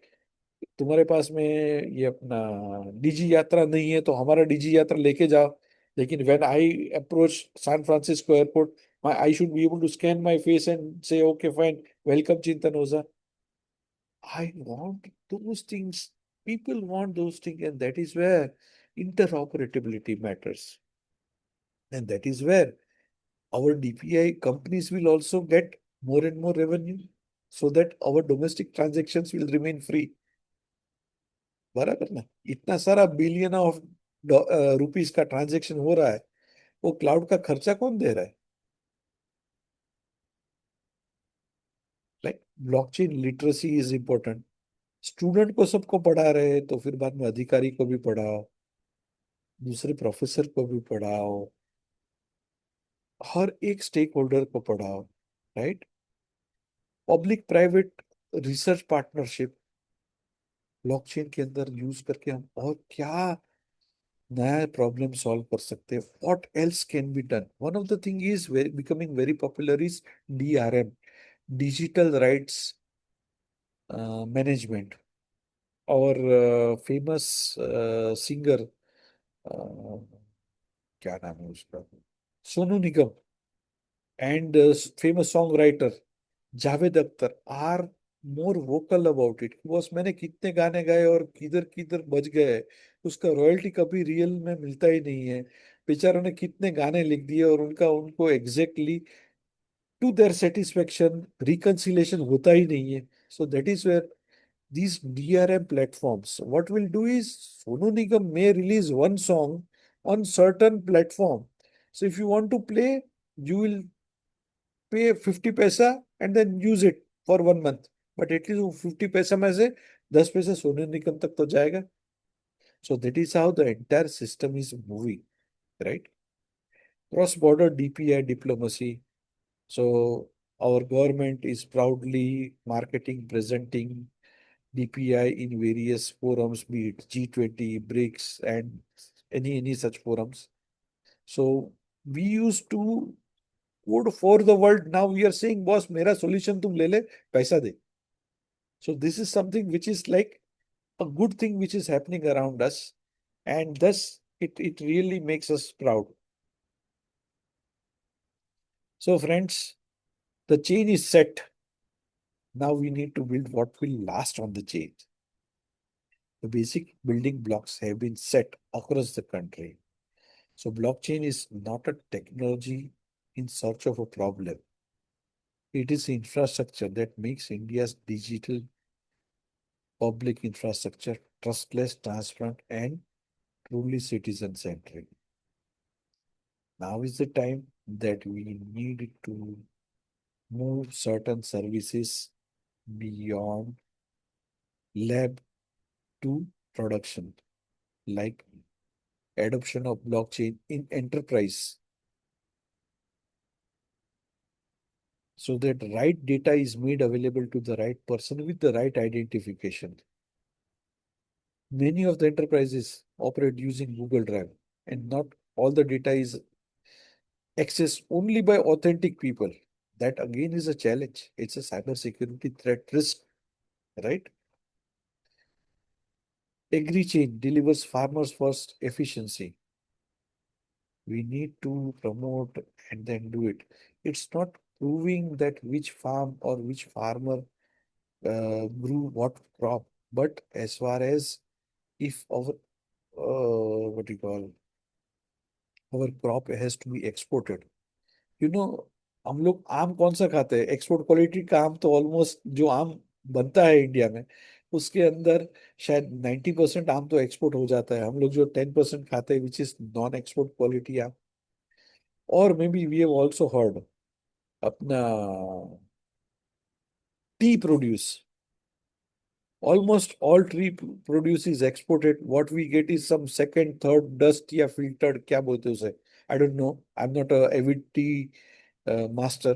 [SPEAKER 2] तुम्हारे पास में ये अपना डिजी यात्रा नहीं है तो हमारा डिजी यात्रा लेके जाओ. लेकिन when I approach San Francisco airport, I should be able to scan my face and say okay fine, welcome Chintan Ojha. I want those things. People want those things, and that is where interoperability matters. And that is where our DPI companies will also get more and more revenue so that our domestic transactions will remain free. बराबर ना. इतना सारा billion of rupees का transaction हो रहा है, वो cloud का खर्चा कौन दे रहा है? Like blockchain literacy is important. Student को सबको पढ़ा रहे हैं तो फिर बाद में अधिकारी को भी पढ़ाओ, दूसरे प्रोफेसर को भी पढ़ाओ, हर एक स्टेक होल्डर को पढ़ाओ, right? Public private research partnership blockchain के अंदर यूज करके हम और क्या नया प्रॉब्लम सॉल्व कर सकते हैं. What else can be done? One of the thing is becoming very popular is DRM, digital rights management. और फेमस सिंगर क्या नाम है उसका, Sonu Nigam and famous songwriter Javed Akhtar are more vocal about it. Boss मैंने कितने गाने गाए और किधर किधर बज गए, उसका रॉयल्टी कभी रियल में मिलता ही नहीं है। बेचारों ने कितने गाने लिख दिए और उनका उनको exactly to their satisfaction reconciliation होता ही नहीं है। So that is where these DRM platforms, what will do is Sonu Nigam may release one song on certain platform. So if you want to play, you will pay 50 पैसा and then use it for 1 month. But at least वो 50 पैसा में से 10 पैसे सोनू निगम तक तो जाएगा. So that is how the entire system is moving, right? Cross-border DPI diplomacy. So our government is proudly marketing, presenting DPI in various forums, be it G20, BRICS, and any such forums. So we used to code for the world. Now we are saying, boss, मेरा solution तुम ले ले, पैसा दे. So this is something which is like a good thing which is happening around us, and thus it really makes us proud. So friends, the chain is set. Now we need to build what will last on the chain. The basic building blocks have been set across the country. So blockchain is not a technology in search of a problem. It is infrastructure that makes India's digital public infrastructure trustless, transparent, and truly citizen-centric. Now is the time that we need to move certain services beyond lab to production, like adoption of blockchain in enterprise, so that right data is made available to the right person with the right identification. Many of the enterprises operate using Google Drive, and not all the data is accessed only by authentic people. That again is a challenge. It's a cybersecurity threat risk, right? AgriChain delivers farmers first efficiency. We need to promote and then do it. It's not proving that which farm or which farmer grew what crop, but as far as if what do you call, our crop has to be exported. You know हम लोग आम कौन सा खाते हैं, export quality का आम तो ऑलमोस्ट जो आम बनता है इंडिया में उसके अंदर शायद 90% आम तो एक्सपोर्ट हो जाता है। हम लोग जो 10% खाते हैं which is non export quality आम। और maybe we have also heard अपना tea produce, almost all tree produce is exported. What we get is some second, third dust या filtered, क्या बोलते हैं उसे? I don't know. I'm not a avid tea master,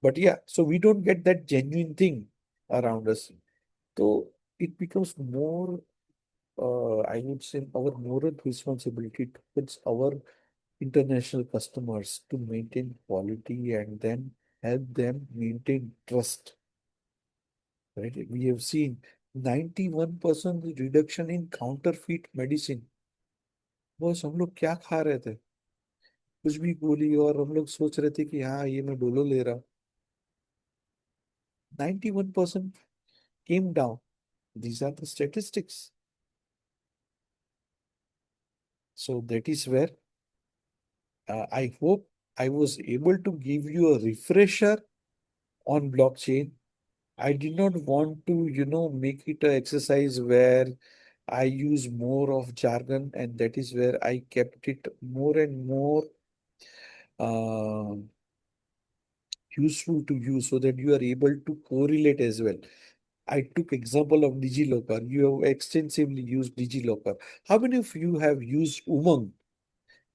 [SPEAKER 2] but yeah. So we don't get that genuine thing around us. So it becomes more, I would say, our moral responsibility towards our international customers to maintain quality and then help them maintain trust. Right? We have seen 91% reduction in counterfeit medicine. बस हम लोग क्या खा रहे थे, कुछ भी गोली, और हम लोग सोच रहे थे कि हाँ ये मैं डोलो ले रहा हूँ। 91% came down. These are the statistics. So that is where I hope I was able to give you a refresher on blockchain. I did not want to, make it an exercise where I use more of jargon, and that is where I kept it more and more uh, useful to you so that you are able to correlate as well. I took example of DigiLocker. You have extensively used DigiLocker. How many of you have used Umang?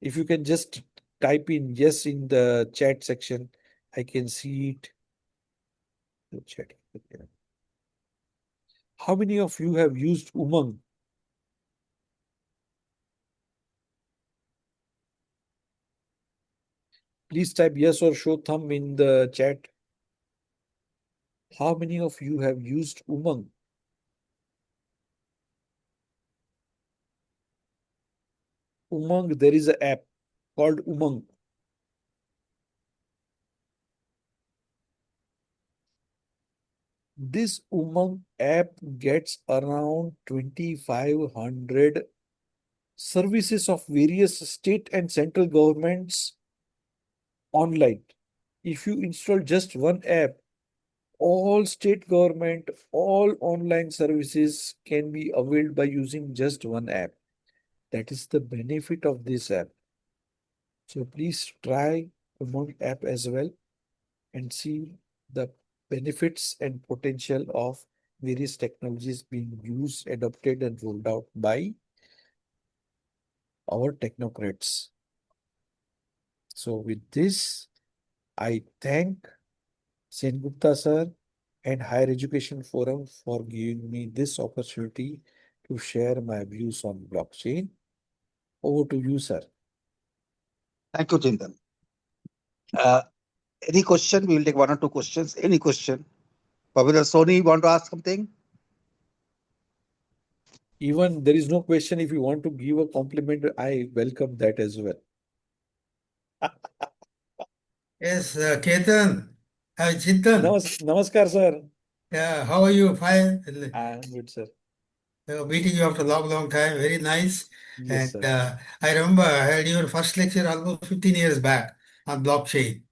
[SPEAKER 2] If you can just type in yes in the chat section, I can see it. The chat. Okay. How many of you have used Umang? Please type yes or show thumb in the chat. How many of you have used Umang? Umang, there is an app called Umang. This Umang app gets around 2,500 services of various state and central governments online. If you install just one app, all state government, all online services can be availed by using just one app. That is the benefit of this app. So please try Umang app as well and see the benefits and potential of various technologies being used, adopted, and rolled out by our technocrats. So with this, I thank Sengupta sir and Higher Education Forum for giving me this opportunity to share my views on blockchain. Over to you, sir.
[SPEAKER 1] Thank you, Chintan. Uh, any question? We will take one or two questions. Any question? Pavitra Soni, you want to ask something?
[SPEAKER 2] Even there is no question. If you want to give a compliment, I welcome that as well.
[SPEAKER 3] Yes, Ketan, Chintan,
[SPEAKER 2] Namaskar, sir.
[SPEAKER 3] yeah, how are you? Fine.
[SPEAKER 2] I'm good, sir.
[SPEAKER 3] Meeting you after a long, long time. Very nice.
[SPEAKER 2] Yes,
[SPEAKER 3] And
[SPEAKER 2] sir.
[SPEAKER 3] I remember I had your first lecture almost 15 years back on blockchain.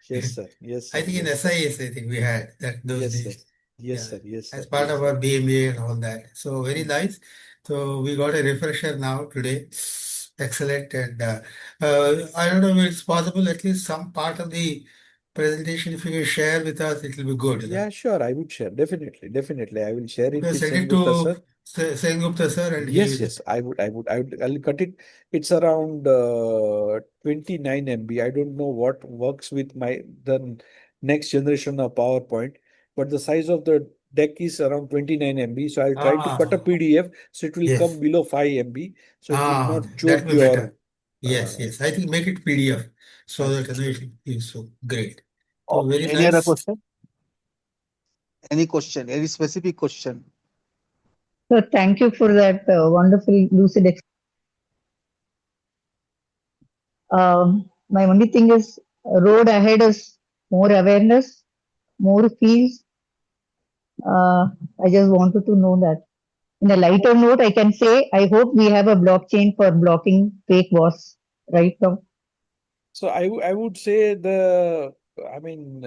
[SPEAKER 2] Yes, sir. Yes,
[SPEAKER 3] I
[SPEAKER 2] sir.
[SPEAKER 3] think in
[SPEAKER 2] Yes, sir.
[SPEAKER 3] SIS, I think we had that those
[SPEAKER 2] Yes, sir.
[SPEAKER 3] days.
[SPEAKER 2] Yes,
[SPEAKER 3] Yeah,
[SPEAKER 2] sir. Yes,
[SPEAKER 3] as
[SPEAKER 2] sir.
[SPEAKER 3] part
[SPEAKER 2] Yes,
[SPEAKER 3] of
[SPEAKER 2] sir.
[SPEAKER 3] our BMA and all that. So very
[SPEAKER 2] Mm.
[SPEAKER 3] nice. So we got a refresher now today. Excellent. And I don't know if it's possible, at least some part of the presentation, if you can share with us, it will be good.
[SPEAKER 2] Yeah, sure. I would share. Definitely. Definitely. I will share it
[SPEAKER 3] Okay,
[SPEAKER 2] with
[SPEAKER 3] send it
[SPEAKER 2] Sengupta,
[SPEAKER 3] to
[SPEAKER 2] sir.
[SPEAKER 3] Sengupta sir and he
[SPEAKER 2] Yes,
[SPEAKER 3] will.
[SPEAKER 2] yes, I'll cut it. It's around 29 MB. I don't know what works with the next generation of PowerPoint, but the size of the deck is around 29 MB. So I'll try to cut a
[SPEAKER 3] Ah,
[SPEAKER 2] PDF so it will come
[SPEAKER 3] yes.
[SPEAKER 2] below 5 MB. So it will not
[SPEAKER 3] That
[SPEAKER 2] choke
[SPEAKER 3] will be
[SPEAKER 2] your.
[SPEAKER 3] better. Yes,
[SPEAKER 2] Uh,
[SPEAKER 3] yes. I think make it PDF so
[SPEAKER 2] I,
[SPEAKER 3] that it is so great. So
[SPEAKER 1] Okay.
[SPEAKER 3] very
[SPEAKER 1] Any other
[SPEAKER 3] nice.
[SPEAKER 1] question? Any question? Any specific question?
[SPEAKER 4] So thank you for that wonderful lucid. My only thing is, road ahead is more awareness, more fields. I just wanted to know that. In a lighter note, I can say I hope we have a blockchain for blocking fake wars right now.
[SPEAKER 2] so I would say I mean,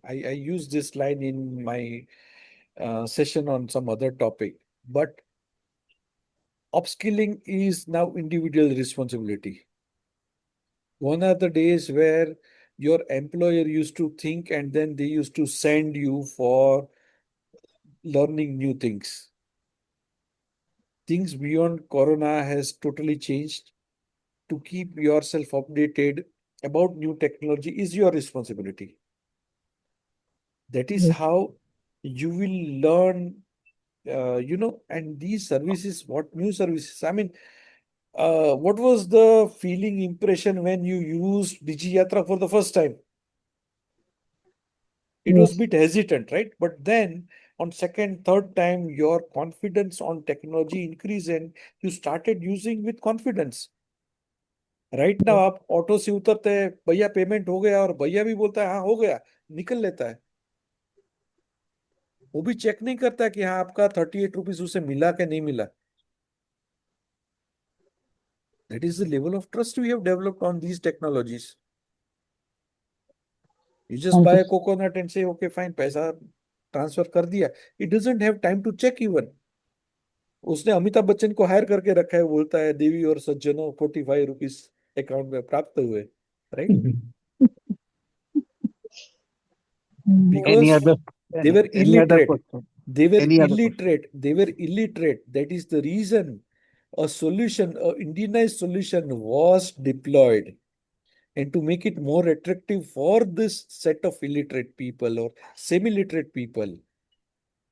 [SPEAKER 2] I use this line in my session on some other topic, but upskilling is now individual responsibility. Gone are the days where your employer used to think and then they used to send you for learning new things. Things beyond Corona has totally changed. To keep yourself updated about new technology is your responsibility. That is
[SPEAKER 4] Yes,
[SPEAKER 2] how you will learn, and these services, what new services? I mean, what was the feeling impression when you used DigiYatra for the first time? It was a
[SPEAKER 4] yes,
[SPEAKER 2] bit hesitant, right? But then on second, third time, your confidence on technology increased and you started using with confidence. Right now आप auto से उतरते हैं, भैया payment हो गया, और भैया भी बोलता है हाँ हो गया, निकल लेता है। वो भी चेक नहीं करता कि हाँ आपका 38 रुपीज उसे मिला कि नहीं मिला। That is the level of trust we have developed on these technologies. You just
[SPEAKER 4] thank
[SPEAKER 2] buy
[SPEAKER 4] you.
[SPEAKER 2] a coconut and say, okay, fine, पैसा ट्रांसफर कर दिया। It doesn't have time to check even. उसने अमिताभ बच्चन को higher करके रखा है, बोलता है देवी और सज्जनों 45 रुपीज अकाउंट में प्राप्त हुए, right?
[SPEAKER 1] Any
[SPEAKER 2] Because
[SPEAKER 1] other?
[SPEAKER 2] they were
[SPEAKER 1] Any other
[SPEAKER 2] illiterate.
[SPEAKER 1] question?
[SPEAKER 2] They were
[SPEAKER 1] Any other question?
[SPEAKER 2] illiterate. They were illiterate. That is the reason a solution, a Indianized solution was deployed. And to make it more attractive for this set of illiterate people or semi-literate people,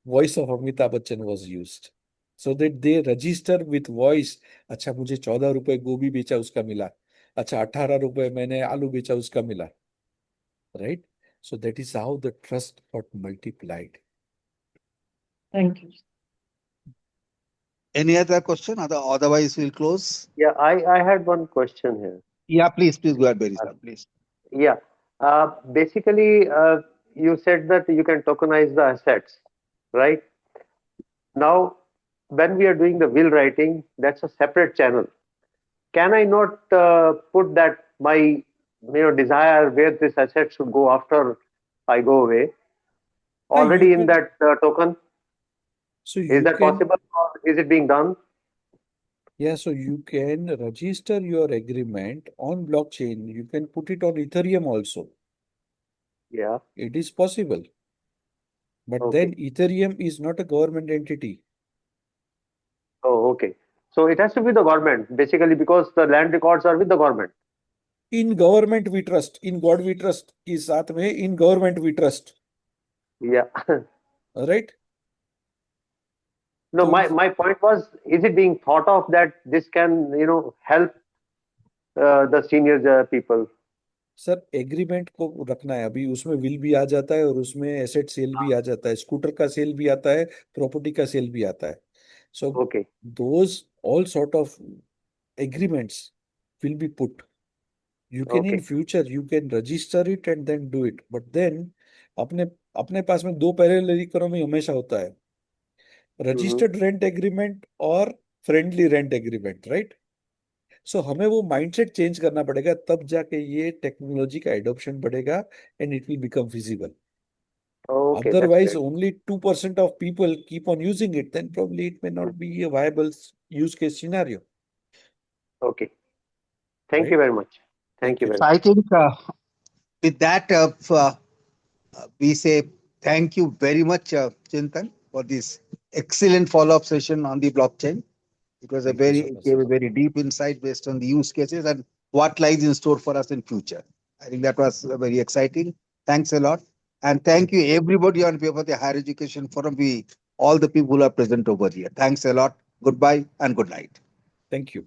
[SPEAKER 2] voice of Amitabh Bachchan was used. So that they register with voice. अच्छा मुझे 14 रुपए गोभी बेचा उसका मिला. अच्छा 18 रुपए मैंने आलू बेचा उसका मिला. Right? So that is how the trust got multiplied.
[SPEAKER 4] Thank you.
[SPEAKER 1] Any other question? Otherwise, we'll close.
[SPEAKER 5] Yeah, I had one question here.
[SPEAKER 1] Yeah, please go ahead, Barry, sir, please.
[SPEAKER 5] Yeah. Basically, you said that you can tokenize the assets, right? Now, when we are doing the will writing, that's a separate channel. Can I not put that my desire where this asset should go after I go away
[SPEAKER 2] Ah, you
[SPEAKER 5] already in
[SPEAKER 2] can.
[SPEAKER 5] that token?
[SPEAKER 2] So
[SPEAKER 5] Is
[SPEAKER 2] you
[SPEAKER 5] that
[SPEAKER 2] can.
[SPEAKER 5] possible or is it being done?
[SPEAKER 2] Yeah, so you can register your agreement on blockchain. You can put it on Ethereum also.
[SPEAKER 5] Yeah.
[SPEAKER 2] It is possible. But then
[SPEAKER 5] Okay.
[SPEAKER 2] Ethereum is not a government entity.
[SPEAKER 5] Oh, okay. So it has to be the government basically because the land records are with the government.
[SPEAKER 2] In government we trust. In God we trust. के साथ में in government we trust.
[SPEAKER 5] Yeah.
[SPEAKER 2] All right?
[SPEAKER 5] No,
[SPEAKER 2] So
[SPEAKER 5] my point was, is it being thought of that this can, help the senior people?
[SPEAKER 2] Sir agreement को रखना है अभी उसमें will भी आ जाता है और उसमें एसेट सेल भी आ जाता है स्कूटर का सेल भी आता है प्रॉपर्टी का सेल भी आता है so
[SPEAKER 5] Okay.
[SPEAKER 2] Those all sort of agreements will be put you can in
[SPEAKER 5] Okay.
[SPEAKER 2] Future you can register it and then do it but then अपने अपने पास में दो पैरेलल इकोनॉमी हमेशा होता है
[SPEAKER 5] Hmm.
[SPEAKER 2] रजिस्टर्ड रेंट एग्रीमेंट और friendly rent agreement right so हमें वो माइंडसेट चेंज करना पड़ेगा तब जाके ये टेक्नोलॉजी का एडॉप्शन बढ़ेगा and it will become feasible
[SPEAKER 5] Okay, that's
[SPEAKER 2] otherwise
[SPEAKER 5] great.
[SPEAKER 2] only 2% of people keep on using it then probably it may not be a viable use case scenario
[SPEAKER 5] Okay. Thank you
[SPEAKER 2] right
[SPEAKER 5] very much. Thank
[SPEAKER 2] thank
[SPEAKER 5] you
[SPEAKER 2] you
[SPEAKER 5] very
[SPEAKER 1] So
[SPEAKER 5] much.
[SPEAKER 1] I think with that, we say thank you very much, Chintan, for this excellent follow-up session on the blockchain. It was a
[SPEAKER 2] thank you
[SPEAKER 1] very,
[SPEAKER 2] so
[SPEAKER 1] it
[SPEAKER 2] much
[SPEAKER 1] gave
[SPEAKER 2] sir
[SPEAKER 1] a very deep insight based on the use cases and what lies in store for us in future. I think that was very exciting. Thanks a lot. And thank
[SPEAKER 2] thank
[SPEAKER 1] you
[SPEAKER 2] you
[SPEAKER 1] everybody on behalf of the Higher Education Forum. We all the people who are present over here. Thanks a lot. Goodbye and good night.
[SPEAKER 2] thank you